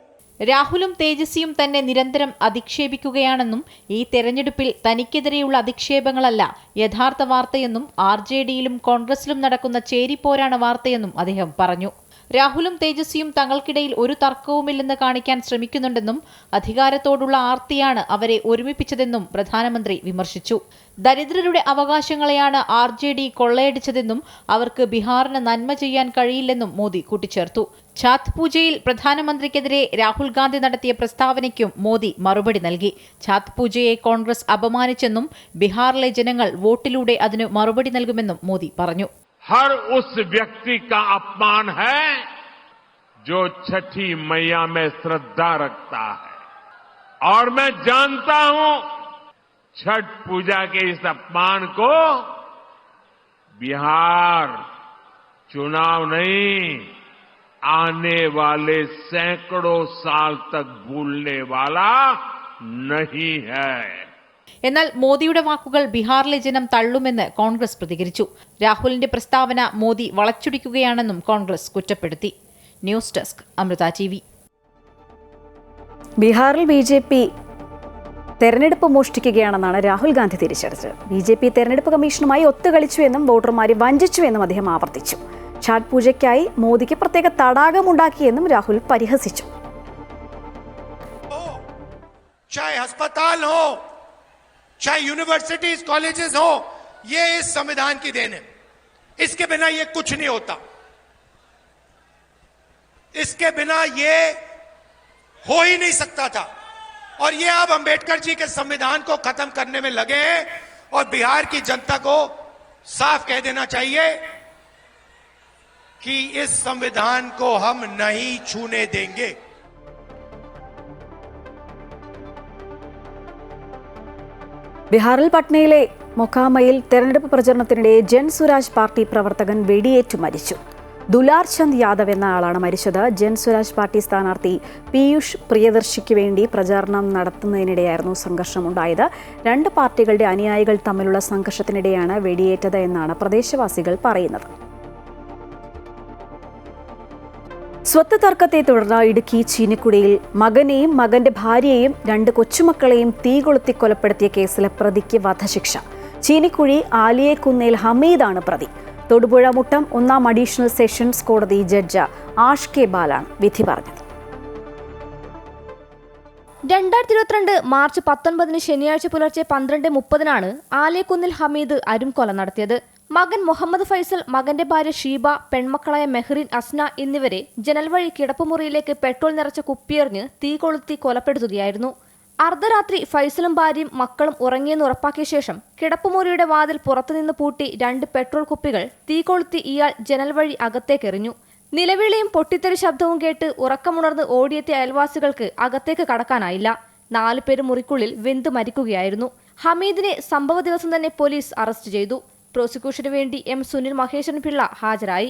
Speaker 12: രാഹുലും തേജസ്വിയും തന്നെ നിരന്തരം അധിക്ഷേപിക്കുകയാണെന്നും ഈ തെരഞ്ഞെടുപ്പിൽ തനിക്കെതിരെയുള്ള അധിക്ഷേപങ്ങളല്ല യഥാർത്ഥ വാർത്തയെന്നും RJDയിലും കോൺഗ്രസിലും നടക്കുന്ന ചേരിപ്പോരാണ് വാർത്തയെന്നും അദ്ദേഹം പറഞ്ഞു. രാഹുലും തേജസ്വിയും തങ്ങൾക്കിടയിൽ ഒരു തർക്കവുമില്ലെന്ന് കാണിക്കാൻ ശ്രമിക്കുന്നുണ്ടെന്നും അധികാരത്തോടുള്ള ആർത്തിയാണ് അവരെ ഒരുമിപ്പിച്ചതെന്നും പ്രധാനമന്ത്രി വിമർശിച്ചു. ദരിദ്രരുടെ അവകാശങ്ങളെയാണ് RJD കൊള്ളയടിച്ചതെന്നും അവർക്ക് ബീഹാറിന് നന്മ ചെയ്യാൻ കഴിയില്ലെന്നും മോദി കൂട്ടിച്ചേർത്തു. ഛാത്ത് പൂജയിൽ പ്രധാനമന്ത്രിക്കെതിരെ രാഹുൽ ഗാന്ധി നടത്തിയ പ്രസ്താവനയ്ക്കും മോദി മറുപടി നൽകി. ഛാത്ത് പൂജയെ കോൺഗ്രസ് അപമാനിച്ചെന്നും ബീഹാറിലെ ജനങ്ങൾ വോട്ടിലൂടെ അതിന് മറുപടി നൽകുമെന്നും മോദി പറഞ്ഞു.
Speaker 13: हर उस व्यक्ति का अपमान है जो छठी मैया में श्रद्धा रखता है और मैं जानता हूं छठ पूजा के इस अपमान को बिहार चुनाव नहीं आने वाले सैकड़ों साल तक भूलने वाला नहीं है.
Speaker 12: എന്നാൽ മോദിയുടെ വാക്കുകൾ ബീഹാറിലെ ജനം തള്ളുമെന്ന് കോൺഗ്രസ് പ്രതികരിച്ചു. രാഹുലിന്റെ പ്രസ്താവന മോദി വളച്ചൊടിക്കുകയാണെന്നും കോൺഗ്രസ് കുറ്റപ്പെടുത്തി. News desk Amrita TV.
Speaker 1: ബീഹാറിൽ BJP തെരഞ്ഞെടുപ്പ് മോഷ്ടിക്കുകയാണെന്നാണ് രാഹുൽ ഗാന്ധി തിരിച്ചടിച്ചത്. BJP തെരഞ്ഞെടുപ്പ് കമ്മീഷനുമായി ഒത്തുകളിച്ചുവെന്നും വോട്ടർമാരെ വഞ്ചിച്ചുവെന്നും അദ്ദേഹം ആവർത്തിച്ചു. ഛാട്ട് പൂജയ്ക്കായി മോദിക്ക് പ്രത്യേക തടാകമുണ്ടാക്കിയെന്നും രാഹുൽ പരിഹസിച്ചു.
Speaker 14: चाहे यूनिवर्सिटीज कॉलेजेस हो, ये इस संविधान की देन है. इसके बिना ये कुछ नहीं होता. इसके बिना ये हो ही नहीं सकता था. और ये अब अंबेडकर जी के संविधान को खत्म करने में लगे हैं और बिहार की जनता को साफ कह देना चाहिए कि इस संविधान को हम नहीं छूने देंगे.
Speaker 1: ബീഹാറിൽ പട്നയിലെ മൊക്കാമയിൽ തെരഞ്ഞെടുപ്പ് പ്രചരണത്തിനിടെ ജൻ സ്വരാജ് പാർട്ടി പ്രവർത്തകൻ വെടിയേറ്റു മരിച്ചു. ദുലാർ ചന്ദ് യാദവ് എന്ന ആളാണ് മരിച്ചത്. ജൻ സ്വരാജ് പാർട്ടി സ്ഥാനാർത്ഥി പീയൂഷ് പ്രിയദർശിക്ക് വേണ്ടി പ്രചാരണം നടത്തുന്നതിനിടെയായിരുന്നു സംഘർഷമുണ്ടായത്. രണ്ട് പാർട്ടികളുടെ അനുയായികൾ തമ്മിലുള്ള സംഘർഷത്തിനിടെയാണ് വെടിയേറ്റത് എന്നാണ് പ്രദേശവാസികൾ പറയുന്നത്. സ്വത്ത് തർക്കത്തെ തുടർന്ന് ഇടുക്കി ചീനിക്കുടിയിൽ മകനെയും മകന്റെ ഭാര്യയെയും 2 കൊച്ചുമക്കളെയും തീ കൊളുത്തി കൊലപ്പെടുത്തിയ കേസിലെ പ്രതിക്ക് വധശിക്ഷ. ചീനിക്കുഴി ആലിയേക്കുന്നേൽ ഹമീദാണ് പ്രതി. തൊടുപുഴ മുട്ടം 1-ാം അഡീഷണൽ സെഷൻസ് കോടതി ജഡ്ജ് ആഷ് കെ ബാലാണ് വിധി പറഞ്ഞത്.
Speaker 6: 2022 മാർച്ച് 19 ശനിയാഴ്ച പുലർച്ചെ 12:30 ആലിയക്കുന്നിൽ ഹമീദ് അരുംകൊല നടത്തിയത്. മകൻ മുഹമ്മദ് ഫൈസൽ, മകന്റെ ഭാര്യ ഷീബ, പെൺമക്കളായ മെഹ്റിൻ, അസ്ന എന്നിവരെ ജനൽ വഴി കിടപ്പുമുറിയിലേക്ക് പെട്രോൾ നിറച്ച കുപ്പിയെറിഞ്ഞ് തീ കൊളുത്തി കൊലപ്പെടുത്തുകയായിരുന്നു. അർദ്ധരാത്രി ഫൈസലും ഭാര്യയും മക്കളും ഉറങ്ങിയെന്ന് ഉറപ്പാക്കിയ ശേഷം കിടപ്പുമുറിയുടെ വാതിൽ പുറത്തുനിന്ന് പൂട്ടി 2 പെട്രോൾ കുപ്പികൾ തീ കൊളുത്തി ഇയാൾ ജനൽ വഴി അകത്തേക്കെറിഞ്ഞു. നിലവിളിയും പൊട്ടിത്തെറി ശബ്ദവും കേട്ട് ഉറക്കമുണർന്ന് ഓടിയെത്തിയ അയൽവാസികൾക്ക് അകത്തേക്ക് കടക്കാനായില്ല. 4 പേര് മുറിക്കുള്ളിൽ വെന്ത് മരിക്കുകയായിരുന്നു. ഹമീദിനെ സംഭവ ദിവസം തന്നെ പോലീസ് അറസ്റ്റ് ചെയ്തു. പ്രോസിക്യൂഷന് വേണ്ടി M. സുനിൽ മഹേശ്വരൻ പിള്ള ഹാജരായി.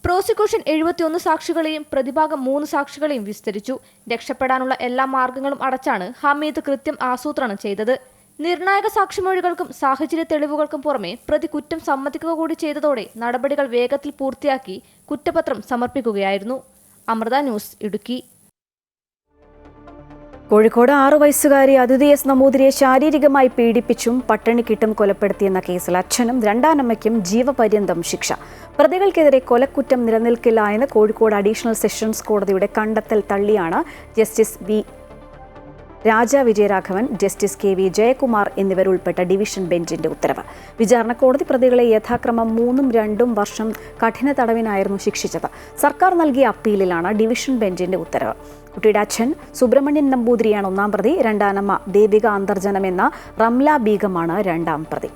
Speaker 6: പ്രോസിക്യൂഷൻ 71 സാക്ഷികളെയും പ്രതിഭാഗം 3 സാക്ഷികളെയും വിസ്തരിച്ചു. രക്ഷപ്പെടാനുള്ള എല്ലാ മാർഗങ്ങളും അടച്ചാണ് ഹമീദ് കൃത്യം ആസൂത്രണം ചെയ്തത്. നിർണായക സാക്ഷിമൊഴികൾക്കും സാഹചര്യ തെളിവുകൾക്കും പുറമെ പ്രതി കുറ്റം സമ്മതിക്കുക കൂടി ചെയ്തതോടെ നടപടികൾ വേഗത്തിൽ പൂർത്തിയാക്കി കുറ്റപത്രം സമർപ്പിക്കുകയായിരുന്നു. അമൃത ന്യൂസ്, ഇടുക്കി.
Speaker 1: കോഴിക്കോട് 6 വയസ്സുകാരി അതിഥി S. നമ്പൂതിരിയെ ശാരീരികമായി പീഡിപ്പിച്ചും പട്ടിണിക്കിട്ടും കൊലപ്പെടുത്തിയെന്ന കേസിൽ അച്ഛനും രണ്ടാനമ്മയ്ക്കും ജീവപര്യന്തം ശിക്ഷ. പ്രതികൾക്കെതിരെ കൊലക്കുറ്റം നിലനിൽക്കില്ല എന്ന് കോഴിക്കോട് അഡീഷണൽ സെഷൻസ് കോടതിയുടെ കണ്ടെത്തൽ തള്ളിയാണ് justice V. Raja Vijayaraghavan, justice KV. Jayakumar എന്നിവരുൾപ്പെട്ട ഡിവിഷൻ ബെഞ്ചിന്റെ ഉത്തരവ്. വിചാരണ കോടതി പ്രതികളെ യഥാക്രമം 3ഉം 2ഉം വർഷം കഠിന തടവിനായിരുന്നു ശിക്ഷിച്ചത്. സർക്കാർ നൽകിയ അപ്പീലിലാണ് ഡിവിഷൻ ബെഞ്ചിന്റെ ഉത്തരവ്. കുട്ടിയുടെ അച്ഛൻ സുബ്രഹ്മണ്യൻ നമ്പൂതിരിയാണ് 1-ാം പ്രതി. രണ്ടാനമ്മ ദേവിക അന്തർജനം എന്ന റംല ബീഗമാണ് 2-ാം പ്രതി.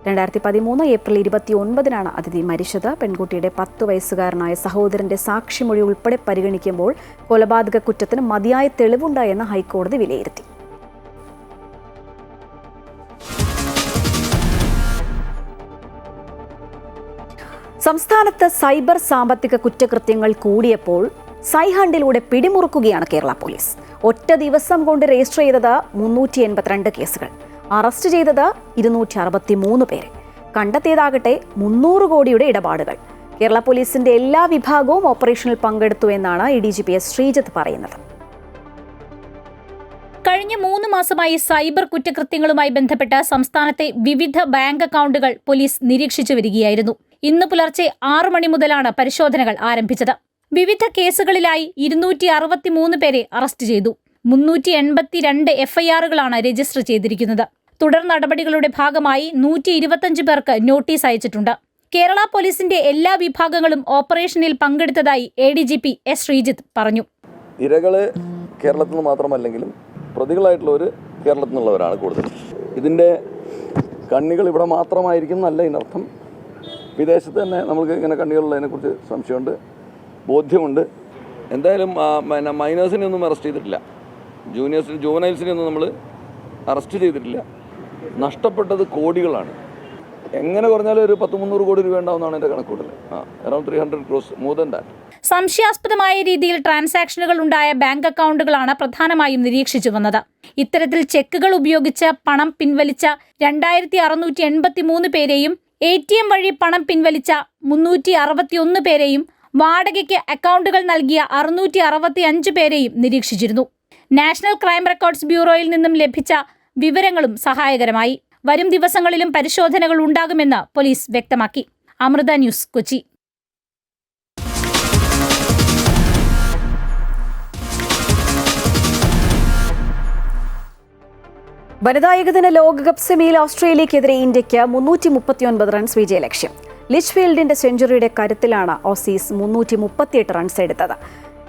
Speaker 1: 2013 ഏപ്രിൽ 29 അതിഥി മരിച്ചത്. പെൺകുട്ടിയുടെ 10 വയസ്സുകാരനായ സഹോദരന്റെ സാക്ഷിമൊഴി ഉൾപ്പെടെ പരിഗണിക്കുമ്പോൾ കൊലപാതക കുറ്റത്തിന് മതിയായ തെളിവുണ്ടായെന്ന് ഹൈക്കോടതി വിലയിരുത്തി. സംസ്ഥാനത്ത് സൈബർ സാമ്പത്തിക കുറ്റകൃത്യങ്ങൾ കൂടിയപ്പോൾ സൈഹണ്ടിലൂടെ പിടിമുറുക്കുകയാണ് കേരള പോലീസ്. ഒറ്റ ദിവസം കൊണ്ട് രജിസ്റ്റർ ചെയ്തത് 382 കേസുകൾ. അറസ്റ്റ് ചെയ്തത് 263 പേരെ. കണ്ടെത്തിയതാകട്ടെ 300 കോടിയുടെ ഇടപാടുകൾ. കേരള പോലീസിന്റെ എല്ലാ വിഭാഗവും ഓപ്പറേഷനിൽ പങ്കെടുത്തു എന്നാണ് ADGP S. ശ്രീജിത്ത് പറയുന്നത്.
Speaker 15: കഴിഞ്ഞ 3 മാസമായി സൈബർ കുറ്റകൃത്യങ്ങളുമായി ബന്ധപ്പെട്ട സംസ്ഥാനത്തെ വിവിധ ബാങ്ക് അക്കൗണ്ടുകൾ പോലീസ് നിരീക്ഷിച്ചു വരികയായിരുന്നു. ഇന്ന് പുലർച്ചെ 6 മണി മുതലാണ് പരിശോധനകൾ ആരംഭിച്ചത്. വിവിധ കേസുകളിലായി 263 പേരെ അറസ്റ്റ് ചെയ്തു. 382 എഫ്ഐആറുകളാണ് രജിസ്റ്റർ ചെയ്തിരിക്കുന്നത്. തുടർ നടപടികളുടെ ഭാഗമായി 125 പേർക്ക് നോട്ടീസ് അയച്ചിട്ടുണ്ട്. കേരള പോലീസിന്റെ എല്ലാ വിഭാഗങ്ങളും ഓപ്പറേഷനിൽ പങ്കെടുത്തതായി ADGP S. ശ്രീജിത്ത് പറഞ്ഞു.
Speaker 16: ഇരകള് കേരളത്തിൽ നിന്ന് മാത്രമല്ലെങ്കിലും പ്രതികളായിട്ടുള്ളവർ കേരളത്തിൽ നിന്നുള്ളവരാണ് കൂടുതൽ. ഇതിൻ്റെ കണ്ണികൾ ഇവിടെ മാത്രമായിരിക്കും എന്നല്ല ഇതിനർത്ഥം. വിദേശത്ത് തന്നെ നമുക്ക് ഇങ്ങനെ കണ്ണികളുള്ളതിനെക്കുറിച്ച് സംശയമുണ്ട്, ബോധ്യമുണ്ട്. എന്തായാലും മൈനേഴ്സിനെ ഒന്നും അറസ്റ്റ് ചെയ്തിട്ടില്ല, ജൂവനൈൽസിനെ ഒന്നും നമ്മൾ അറസ്റ്റ് ചെയ്തിട്ടില്ല. നഷ്ടപ്പെട്ടത് കോടികളാണ്. എങ്ങനെ പറഞ്ഞാലും ഒരു 100-300 കോടി രൂപ ഉണ്ടാവുന്നതാണ് എൻ്റെ കണക്കൂട്ടൽ. Around 300 crores, more than that.
Speaker 15: സംശയാസ്പദമായ രീതിയിൽ ട്രാൻസാക്ഷനുകൾ ഉണ്ടായ ബാങ്ക് അക്കൗണ്ടുകളാണ് പ്രധാനമായും നിരീക്ഷിച്ചു വന്നത്. ഇത്തരത്തിൽ ചെക്കുകൾ ഉപയോഗിച്ച് പണം പിൻവലിച്ച 2683 പേരെയും ATM വഴി പണം പിൻവലിച്ച 361 പേരെയും വാടകയ്ക്ക് അക്കൗണ്ടുകൾ നൽകിയ 665 പേരെയും നിരീക്ഷിച്ചിരുന്നു. നാഷണൽ ക്രൈം റെക്കോർഡ്സ് ബ്യൂറോയിൽ നിന്നും ലഭിച്ച വിവരങ്ങളും സഹായകരമായി. വരും ദിവസങ്ങളിലും പരിശോധനകൾ ഉണ്ടാകുമെന്ന് പോലീസ് വ്യക്തമാക്കി. അമൃത ന്യൂസ്, കൊച്ചി.
Speaker 1: വനിതാ ഏകദിന ലോകകപ്പ് സെമിയിൽ ഓസ്ട്രേലിയക്കെതിരെ ഇന്ത്യയ്ക്ക് 339 റൺസ് വിജയലക്ഷ്യം. ലിച്ച്ഫീൽഡിന്റെ സെഞ്ചുറിയുടെ കരുത്തിലാണ് ഓസീസ് 338 റൺസ് എടുത്തത്.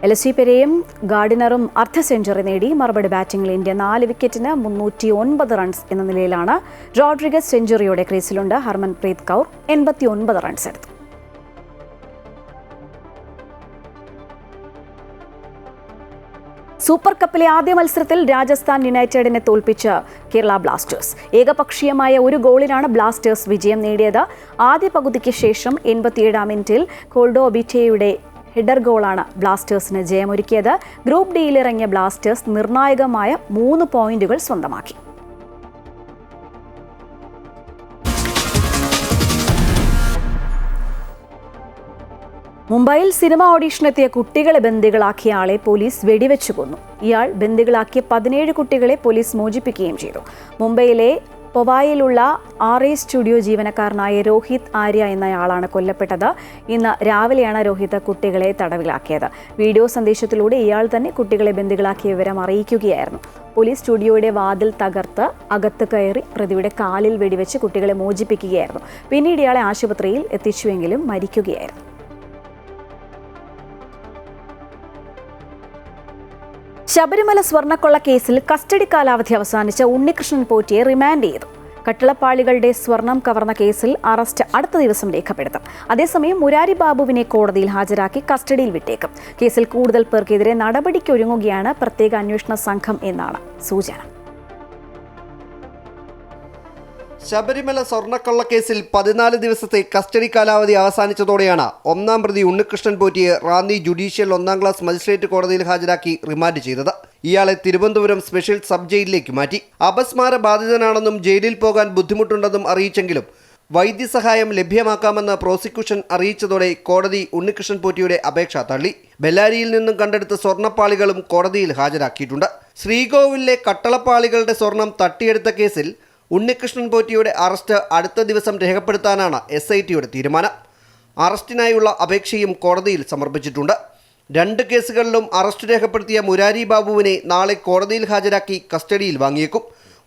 Speaker 1: LSV പെരയും ഗാർഡിനറും അർദ്ധ സെഞ്ചുറി നേടി. മറുപടി ബാറ്റിംഗിൽ ഇന്ത്യ 4 വിക്കറ്റിന് 309 റൺസ് എന്ന നിലയിലാണ്. റോഡ്രിഗസ് സെഞ്ചുറിയോടെ ക്രീസിലുണ്ട്. ഹർമൻപ്രീത് കൗർ 89 റൺസ് എടുത്തു. സൂപ്പർ കപ്പിലെ ആദ്യ മത്സരത്തിൽ രാജസ്ഥാൻ യുണൈറ്റഡിനെ തോൽപ്പിച്ച് കേരള ബ്ലാസ്റ്റേഴ്സ്. ഏകപക്ഷീയമായ 1 ഗോളിനാണ് ബ്ലാസ്റ്റേഴ്സ് വിജയം നേടിയത്. ആദ്യ പകുതിക്ക് ശേഷം 87-ാം മിനിറ്റിൽ കോൾഡോ ബിറ്റയുടെ ഹെഡർ ഗോളാണ് ബ്ലാസ്റ്റേഴ്സിന് ജയമൊരുക്കിയത്. ഗ്രൂപ്പ് ഡിയിലിറങ്ങിയ ബ്ലാസ്റ്റേഴ്സ് നിർണായകമായ 3 പോയിന്റുകൾ സ്വന്തമാക്കി. മുംബൈയിൽ സിനിമ ഓഡീഷനെത്തിയ കുട്ടികളെ ബന്ദികളാക്കിയ ആളെ പോലീസ് വെടിവെച്ചു കൊന്നു. ഇയാൾ ബന്ദികളാക്കിയ 17 കുട്ടികളെ പോലീസ് മോചിപ്പിക്കുകയും ചെയ്തു. മുംബൈയിലെ പൊവായിലുള്ള RA സ്റ്റുഡിയോ ജീവനക്കാരനായ രോഹിത് ആര്യ എന്നയാളാണ് കൊല്ലപ്പെട്ടത്. ഇന്ന് രാവിലെയാണ് രോഹിത് കുട്ടികളെ തടവിലാക്കിയത്. വീഡിയോ സന്ദേശത്തിലൂടെ ഇയാൾ തന്നെ കുട്ടികളെ ബന്ദികളാക്കിയ വിവരം അറിയിക്കുകയായിരുന്നു. പോലീസ് സ്റ്റുഡിയോയുടെ വാതിൽ തകർത്ത് അകത്ത് കയറി പ്രതിയുടെ കാലിൽ വെടിവെച്ച് കുട്ടികളെ മോചിപ്പിക്കുകയായിരുന്നു. പിന്നീട് ഇയാളെ ആശുപത്രിയിൽ എത്തിച്ചുവെങ്കിലും മരിക്കുകയായിരുന്നു. ശബരിമല സ്വർണ്ണക്കൊള്ള കേസിൽ കസ്റ്റഡി കാലാവധി അവസാനിച്ച ഉണ്ണികൃഷ്ണൻ പോറ്റിയെ റിമാൻഡ് ചെയ്തു. കട്ടിളപ്പാളികളുടെ സ്വർണം കവർന്ന കേസിൽ അറസ്റ്റ് അടുത്ത ദിവസം രേഖപ്പെടുത്തും. അതേസമയം മുരാരി ബാബുവിനെ കോടതിയിൽ ഹാജരാക്കി കസ്റ്റഡിയിൽ വിട്ടേക്കും. കേസിൽ കൂടുതൽ പേർക്കെതിരെ നടപടിക്കൊരുങ്ങുകയാണ് പ്രത്യേക അന്വേഷണ സംഘം എന്നാണ് സൂചന.
Speaker 2: ശബരിമല സ്വർണ്ണക്കള്ളക്കേസിൽ 14 ദിവസത്തെ കസ്റ്റഡി കാലാവധി അവസാനിച്ചതോടെയാണ് ഒന്നാം പ്രതി ഉണ്ണികൃഷ്ണൻ പോറ്റിയെ റാന്നി ജുഡീഷ്യൽ 1ാം ക്ലാസ് മജിസ്ട്രേറ്റ് കോടതിയിൽ ഹാജരാക്കി റിമാൻഡ് ചെയ്തത്. ഇയാളെ തിരുവനന്തപുരം സ്പെഷ്യൽ സബ് ജയിലിലേക്ക് മാറ്റി. അപസ്മാര ബാധിതനാണെന്നും ജയിലിൽ പോകാൻ ബുദ്ധിമുട്ടുണ്ടെന്നും അറിയിച്ചെങ്കിലും വൈദ്യസഹായം ലഭ്യമാക്കാമെന്ന് പ്രോസിക്യൂഷൻ അറിയിച്ചതോടെ കോടതി ഉണ്ണികൃഷ്ണൻ പോറ്റിയുടെ അപേക്ഷ തള്ളി. ബെല്ലാരിയിൽ നിന്നും കണ്ടെടുത്ത സ്വർണ്ണപ്പാളികളും കോടതിയിൽ ഹാജരാക്കിയിട്ടുണ്ട്. ശ്രീകോവിലിലെ കട്ടളപ്പാളികളുടെ സ്വർണം തട്ടിയെടുത്ത കേസിൽ ഉണ്ണികൃഷ്ണൻ പോറ്റിയുടെ അറസ്റ്റ് അടുത്ത ദിവസം രേഖപ്പെടുത്താനാണ് SITയുടെ തീരുമാനം. അറസ്റ്റിനായുള്ള അപേക്ഷയും കോടതിയിൽ സമർപ്പിച്ചിട്ടുണ്ട്. 2 കേസുകളിലും അറസ്റ്റ് രേഖപ്പെടുത്തിയ മുരാരി ബാബുവിനെ നാളെ കോടതിയിൽ ഹാജരാക്കി കസ്റ്റഡിയിൽ വാങ്ങിയേക്കും.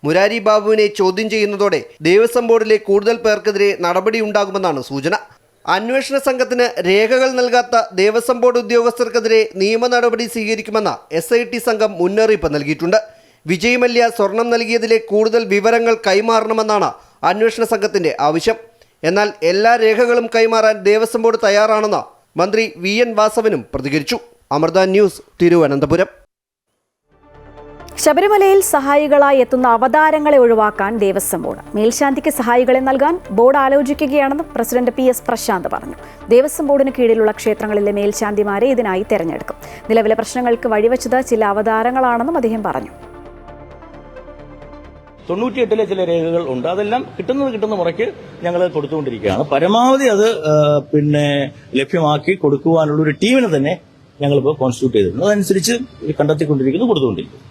Speaker 2: മുരാരി ബാബുവിനെ ചോദ്യം ചെയ്യുന്നതോടെ ദേവസ്വം ബോർഡിലെ കൂടുതൽ പേർക്കെതിരെ നടപടിയുണ്ടാകുമെന്നാണ് സൂചന. അന്വേഷണ സംഘത്തിന് രേഖകൾ നൽകാത്ത ദേവസ്വം ബോർഡ് ഉദ്യോഗസ്ഥർക്കെതിരെ നിയമ നടപടി സ്വീകരിക്കുമെന്ന് SIT സംഘം മുന്നറിയിപ്പ് നൽകിയിട്ടുണ്ട്. വിജയ് മല്യ സ്വർണം നൽകിയതിലെ കൂടുതൽ വിവരങ്ങൾ കൈമാറണമെന്നാണ് അന്വേഷണ സംഘത്തിന്റെ ആവശ്യം. എന്നാൽ എല്ലാ രേഖകളും കൈമാറാൻ ദേവസ്വം ബോർഡ് തയ്യാറാണെന്ന് മന്ത്രി VN വാസവനും പ്രതികരിച്ചു. അമൃത ന്യൂസ്, തിരുവനന്തപുരം.
Speaker 1: ശബരിമലയിൽ സഹായികളായി എത്തുന്ന അവതാരങ്ങളെ ഒഴിവാക്കാൻ ദേവസ്വം ബോർഡ്. മേൽശാന്തിക്ക് സഹായികളെ നൽകാൻ ബോർഡ് ആലോചിക്കുകയാണെന്ന് പ്രസിഡന്റ് PS പ്രശാന്ത് പറഞ്ഞു. ദേവസ്വം ബോർഡിന് കീഴിലുള്ള ക്ഷേത്രങ്ങളിലെ മേൽശാന്തിമാരെ ഇതിനായി തെരഞ്ഞെടുക്കും. നിലവിലെ പ്രശ്നങ്ങൾക്ക് വഴിവെച്ചത് ചില അവതാരങ്ങളാണെന്നും അദ്ദേഹം പറഞ്ഞു.
Speaker 17: 98-ലെ ചില രേഖകൾ ഉണ്ട്. അതെല്ലാം കിട്ടുന്ന മുറയ്ക്ക് ഞങ്ങൾ കൊടുത്തുകൊണ്ടിരിക്കുകയാണ്. പരമാവധി അത് ലഭ്യമാക്കി കൊടുക്കുവാനുള്ള ഒരു ടീമിനെ തന്നെ ഞങ്ങളിപ്പോൾ കോൺസ്റ്റിറ്റ്യൂട്ട് ചെയ്തിട്ടുണ്ട്. അതനുസരിച്ച് കണ്ടെത്തിക്കൊണ്ടിരിക്കുന്നു, കൊടുത്തുകൊണ്ടിരിക്കുന്നു.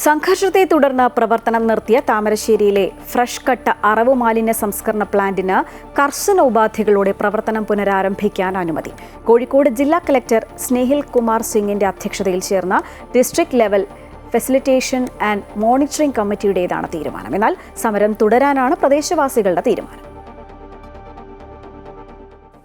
Speaker 1: സംഘർഷത്തെ തുടർന്ന് പ്രവർത്തനം നിർത്തിയ താമരശ്ശേരിയിലെ ഫ്രഷ് കട്ട് അറവ് മാലിന്യ സംസ്കരണ പ്ലാന്റിന് കർശന ഉപാധികളോടെ പ്രവർത്തനം പുനരാരംഭിക്കാൻ അനുമതി. കോഴിക്കോട് ജില്ലാ കളക്ടർ സ്നേഹിൽ കുമാർ സിംഗിന്റെ അധ്യക്ഷതയിൽ ചേർന്ന district level facilitation and monitoring കമ്മിറ്റിയുടേതാണ് തീരുമാനം. എന്നാൽ സമരം തുടരാനാണ് പ്രദേശവാസികളുടെ തീരുമാനം.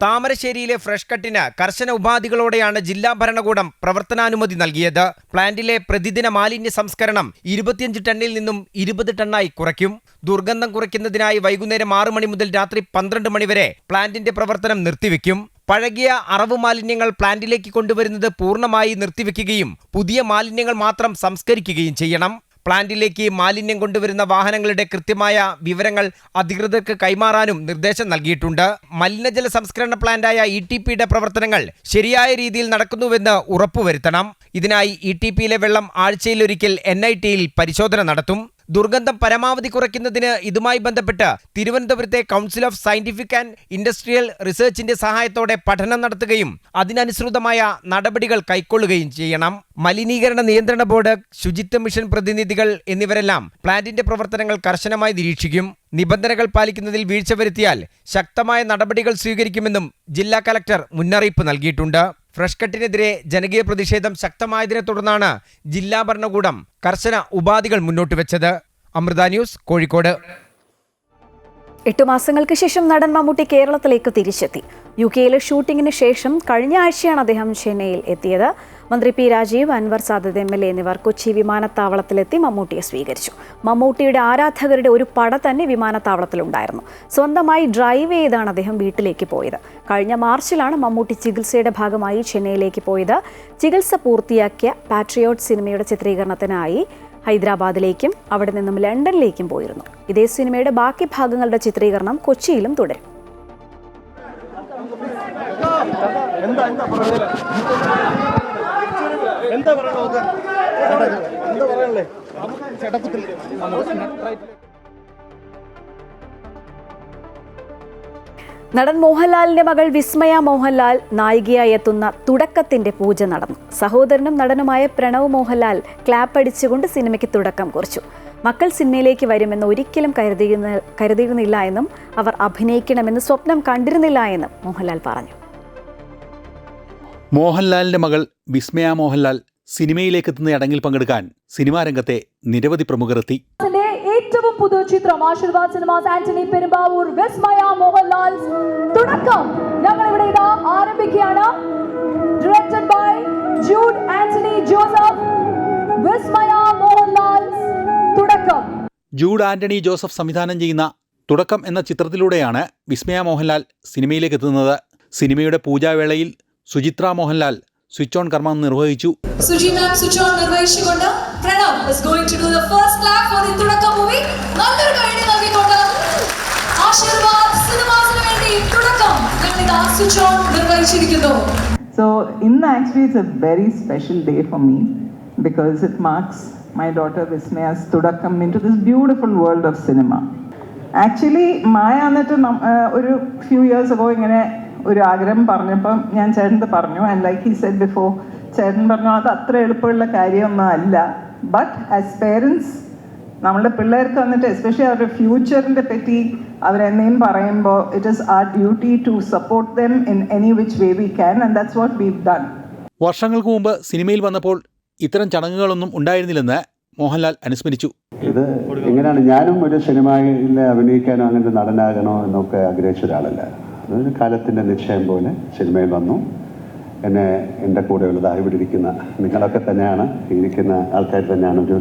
Speaker 18: താമരശ്ശേരിയിലെ ഫ്രഷ് കട്ടിന് കർശന ഉപാധികളോടെയാണ് ജില്ലാ ഭരണകൂടം പ്രവർത്തനാനുമതി നൽകിയത്. പ്ലാന്റിലെ പ്രതിദിന മാലിന്യ സംസ്കരണം 25 ടണ്ണിൽ നിന്നും 20 ടണ്ണായി കുറയ്ക്കും. ദുർഗന്ധം കുറയ്ക്കുന്നതിനായി വൈകുന്നേരം 6 മണി മുതൽ രാത്രി 12 മണി വരെ പ്ലാന്റിന്റെ പ്രവർത്തനം നിർത്തിവെക്കും. പഴകിയ അറവ് മാലിന്യങ്ങൾ പ്ലാന്റിലേക്ക് കൊണ്ടുവരുന്നത് പൂർണ്ണമായി നിർത്തിവെക്കുകയും പുതിയ മാലിന്യങ്ങൾ മാത്രം സംസ്കരിക്കുകയും ചെയ്യണം. പ്ലാന്റിലേക്ക് മാലിന്യം കൊണ്ടുവരുന്ന വാഹനങ്ങളുടെ കൃത്യമായ വിവരങ്ങൾ അധികൃതർക്ക് കൈമാറാനും നിർദ്ദേശം നൽകിയിട്ടുണ്ട്. മലിനജല സംസ്കരണ പ്ലാന്റായ ETPയുടെ പ്രവർത്തനങ്ങൾ ശരിയായ രീതിയിൽ നടക്കുന്നുവെന്ന് ഉറപ്പുവരുത്തണം. ഇതിനായി ETPയിലെ വെള്ളം ആഴ്ചയിലൊരിക്കൽ NITയിൽ പരിശോധന നടത്തും. ദുർഗന്ധം പരമാവധി കുറയ്ക്കുന്നതിന് ഇതുമായി ബന്ധപ്പെട്ട് തിരുവനന്തപുരത്തെ council of scientific and industrial റിസർച്ചിന്റെ സഹായത്തോടെ പഠനം നടത്തുകയും അതിനനുസൃതമായ നടപടികൾ കൈക്കൊള്ളുകയും ചെയ്യണം. മലിനീകരണ നിയന്ത്രണ ബോർഡ്, ശുചിത്വ മിഷൻ പ്രതിനിധികൾ എന്നിവരെല്ലാം പ്ലാന്റിന്റെ പ്രവർത്തനങ്ങൾ കർശനമായി നിരീക്ഷിക്കും. നിബന്ധനകൾ പാലിക്കുന്നതിൽ വീഴ്ച വരുത്തിയാൽ ശക്തമായ നടപടികൾ സ്വീകരിക്കുമെന്നും ജില്ലാ കലക്ടർ മുന്നറിയിപ്പ് നൽകിയിട്ടുണ്ട്. ഫ്രഷ് കട്ടിനെതിരെ ജനകീയ പ്രതിഷേധം ശക്തമായതിനെ തുടർന്നാണ് ജില്ലാ ഭരണകൂടം കർശന ഉപാധികൾ മുന്നോട്ട് വെച്ചത്. അമൃത ന്യൂസ്, കോഴിക്കോട്.
Speaker 1: 8 മാസങ്ങൾക്ക് ശേഷം നടൻ മമ്മൂട്ടി കേരളത്തിലേക്ക് തിരിച്ചെത്തി. UK-യിലെ ഷൂട്ടിങ്ങിന് ശേഷം കഴിഞ്ഞ ആഴ്ചയാണ് അദ്ദേഹം ചെന്നൈയിൽ എത്തിയത്. മന്ത്രി P. രാജീവ്, അൻവർ സാദത്ത് MLA എന്നിവർ കൊച്ചി വിമാനത്താവളത്തിലെത്തി മമ്മൂട്ടിയെ സ്വീകരിച്ചു. മമ്മൂട്ടിയുടെ ആരാധകരുടെ ഒരു പട തന്നെ വിമാനത്താവളത്തിലുണ്ടായിരുന്നു. സ്വന്തമായി ഡ്രൈവ് ചെയ്താണ് അദ്ദേഹം വീട്ടിലേക്ക് പോയത്. കഴിഞ്ഞ മാർച്ചിലാണ് മമ്മൂട്ടി ചികിത്സയുടെ ഭാഗമായി ചെന്നൈയിലേക്ക് പോയത്. ചികിത്സ പൂർത്തിയാക്കിയ പാട്രിയോട്ട് സിനിമയുടെ ചിത്രീകരണത്തിനായി ഹൈദരാബാദിലേക്കും അവിടെ നിന്നും ലണ്ടനിലേക്കും പോയിരുന്നു. ഇതേ സിനിമയുടെ ബാക്കി ഭാഗങ്ങളുടെ ചിത്രീകരണം കൊച്ചിയിലും തുടരും. നടൻ മോഹൻലാലിന്റെ മകൾ വിസ്മയ മോഹൻലാൽ നായികയായി എത്തുന്ന തുടക്കത്തിന്റെ പൂജ നടന്നു. സഹോദരനും നടനുമായ പ്രണവ് മോഹൻലാൽ ക്ലാപ്പ് അടിച്ചുകൊണ്ട് സിനിമയ്ക്ക് തുടക്കം കുറിച്ചു. മക്കൾ സിനിമയിലേക്ക് വരുമെന്ന് ഒരിക്കലും കരുതിയിരുന്നില്ല എന്നും അവർ അഭിനയിക്കണമെന്ന് സ്വപ്നം കണ്ടിരുന്നില്ല എന്നും മോഹൻലാൽ പറഞ്ഞു.
Speaker 19: മോഹൻലാലിന്റെ മകൾ വിസ്മയ മോഹൻലാൽ സിനിമയിലേക്ക് എത്തുന്ന ചടങ്ങിൽ പങ്കെടുക്കാൻ സിനിമാ രംഗത്തെ നിരവധി പ്രമുഖർ എത്തി.
Speaker 20: ഏറ്റവും പുതിയ ചിത്രം ആശീർവാദ് സിനിമാസ് ആന്റണി പെരുമ്പാവൂർ വിസ്മയ മോഹൻലാൽ തുടക്കം ഞങ്ങൾ ഇവിടെ ഇതാ ആരംഭിക്കുകയാണ്. Directed by Jude Antony Joseph. Vismaya Mohanlal Thudakkam.
Speaker 19: Jude Antony Joseph സംവിധാനം ചെയ്യുന്ന തുടക്കം എന്ന ചിത്രത്തിലൂടെയാണ് വിസ്മയ മോഹൻലാൽ സിനിമയിലേക്ക് എത്തുന്നത്. സിനിമയുടെ പൂജാവേളയിൽ സുചിത്ര മോഹൻലാൽ സ്വിച്ച് ഓൺ കർമ്മം നിർവഹിച്ചു.
Speaker 20: സുജി മാം സ്വിച്ച് ഓൺ നിർവഹിച്ചുകൊണ്ട് Pranav is going to do the first clap for the Thudakkam movie. നല്ലൊരു കൈയടി നൽകിക്കൊണ്ട് ആശീർവാദ് സിനിമാസിന് വേണ്ടി തുടക്കം ഞങ്ങൾ സ്വിച്ച് ഓൺ നിർവഹിച്ചിരിക്കുന്നു.
Speaker 21: So actually it's a very special day for me because it marks my daughter Vismaya's തുടക്കം into this beautiful world of cinema. Actually മായ എന്നിട്ട് ഒരു few years ago ഇങ്ങനെ ഒരു ആഗ്രഹം പറഞ്ഞപ്പം ഞാൻ ചേട്ടൻ്റെ പറഞ്ഞു. And like he said before, ചേട്ടൻ പറഞ്ഞു അത് അത്ര എളുപ്പമുള്ള കാര്യമൊന്നും അല്ല. ബട്ട് ആസ് പേരൻസ് നമ്മളുടെ പിള്ളേർക്ക് വന്നിട്ട് എസ്പെഷ്യലി അവരുടെ ഫ്യൂച്ചറിൻ്റെ പറ്റി അവരെന്തെങ്കിലും പറയുമ്പോൾ it is our duty to support them in any which way we can and that's what we've done.
Speaker 19: വർഷങ്ങൾക്ക് മുമ്പ് സിനിമയിൽ വന്നപ്പോൾ ഇത്തരം ചടങ്ങുകളൊന്നും ഉണ്ടായിരുന്നില്ലെന്ന് മോഹൻലാൽ അനുസ്മരിച്ചു.
Speaker 22: ഇത് എങ്ങനെയാണ്, ഞാനും ഒരു സിനിമയിൽ അഭിനയിക്കാനോ അങ്ങനെ നടനാകണോ എന്നൊക്കെ ആഗ്രഹിച്ച ഒരാളല്ല. അതൊരു കാലത്തിൻ്റെ നിശ്ചയം പോലെ സിനിമയിൽ വന്നു. എന്നെ എൻ്റെ കൂടെയുള്ളതായി ഇവിടെ ഇരിക്കുന്ന നിങ്ങളൊക്കെ തന്നെയാണ്, ഇരിക്കുന്ന ആൾക്കാർ തന്നെയാണ് ഒരു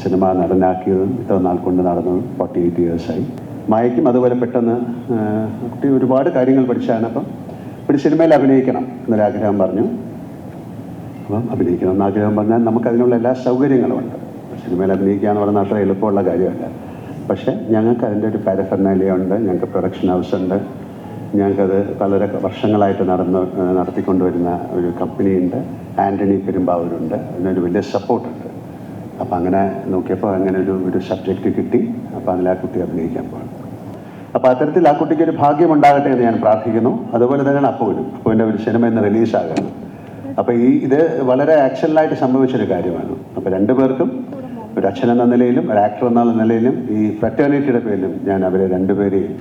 Speaker 22: സിനിമ നടനാക്കിയതും ഇത്ര നാൾ കൊണ്ട് നടന്നതും. 48 ഇയേഴ്സായി. മായയ്ക്കും അതുപോലെ പെട്ടെന്ന് കുട്ടി ഒരുപാട് കാര്യങ്ങൾ പഠിച്ചാണ്. അപ്പം ഒരു സിനിമയിൽ അഭിനയിക്കണം എന്നൊരാഗ്രഹം പറഞ്ഞു. അപ്പം അഭിനയിക്കണം എന്നാഗ്രഹം പറഞ്ഞാൽ നമുക്കതിനുള്ള എല്ലാ സൗകര്യങ്ങളും ഉണ്ട്. സിനിമയിൽ അഭിനയിക്കുക എന്ന് പറഞ്ഞാൽ അത്ര എളുപ്പമുള്ള കാര്യമല്ല. പക്ഷേ ഞങ്ങൾക്ക് അതിൻ്റെ ഒരു പാരഫെർനാലിയ ഉണ്ട്, ഞങ്ങൾക്ക് പ്രൊഡക്ഷൻ ഹൗസ് ഉണ്ട്, ഞങ്ങൾക്കത് വളരെ വർഷങ്ങളായിട്ട് നടത്തിക്കൊണ്ടുവരുന്ന ഒരു കമ്പനിയുണ്ട്, ആൻ്റണി പെരുമ്പാവൂരുണ്ട്, അതിനൊരു വലിയ സപ്പോർട്ടുണ്ട്. അപ്പം അങ്ങനെ നോക്കിയപ്പോൾ അങ്ങനെ ഒരു സബ്ജക്റ്റ് കിട്ടി. അപ്പോൾ അതിൽ ആ കുട്ടി അഭിനയിക്കാൻ പോകണം. അപ്പോൾ അത്തരത്തിൽ ആ കുട്ടിക്ക് ഒരു ഭാഗ്യം ഉണ്ടാകട്ടെ എന്ന് ഞാൻ പ്രാർത്ഥിക്കുന്നു. അതുപോലെ തന്നെയാണ് അപ്പുവിൻ്റെ ഒരു സിനിമ ഇന്ന് റിലീസാകണം. അപ്പോൾ ഇത് വളരെ ആക്ഷനിലായിട്ട് സംഭവിച്ചൊരു കാര്യമാണ്. അപ്പോൾ രണ്ടുപേർക്കും ഒരു അച്ഛൻ എന്ന നിലയിലും ഒരു ആക്ടർ എന്നുള്ള നിലയിലും ഈ ഫ്രറ്റേണിറ്റിയുടെ പേരിലും ഞാൻ അവരെ രണ്ടുപേരെയും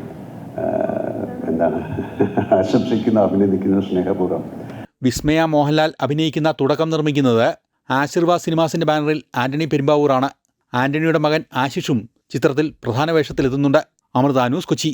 Speaker 22: ആശംസിക്കുന്നു, അഭിനന്ദിക്കുന്നു സ്നേഹപൂർവ്വം.
Speaker 19: വിസ്മയ മോഹൻലാൽ അഭിനയിക്കുന്ന തുടക്കം നിർമ്മിക്കുന്നത് ആശീർവാദ് സിനിമാസിന്റെ ബാനറിൽ ആന്റണി പെരുമ്പാവൂറാണ്. ആന്റണിയുടെ മകൻ ആശിഷും ചിത്രത്തിൽ പ്രധാന വേഷത്തിലെത്തുന്നുണ്ട്. അമൃത ന്യൂസ്, കൊച്ചി.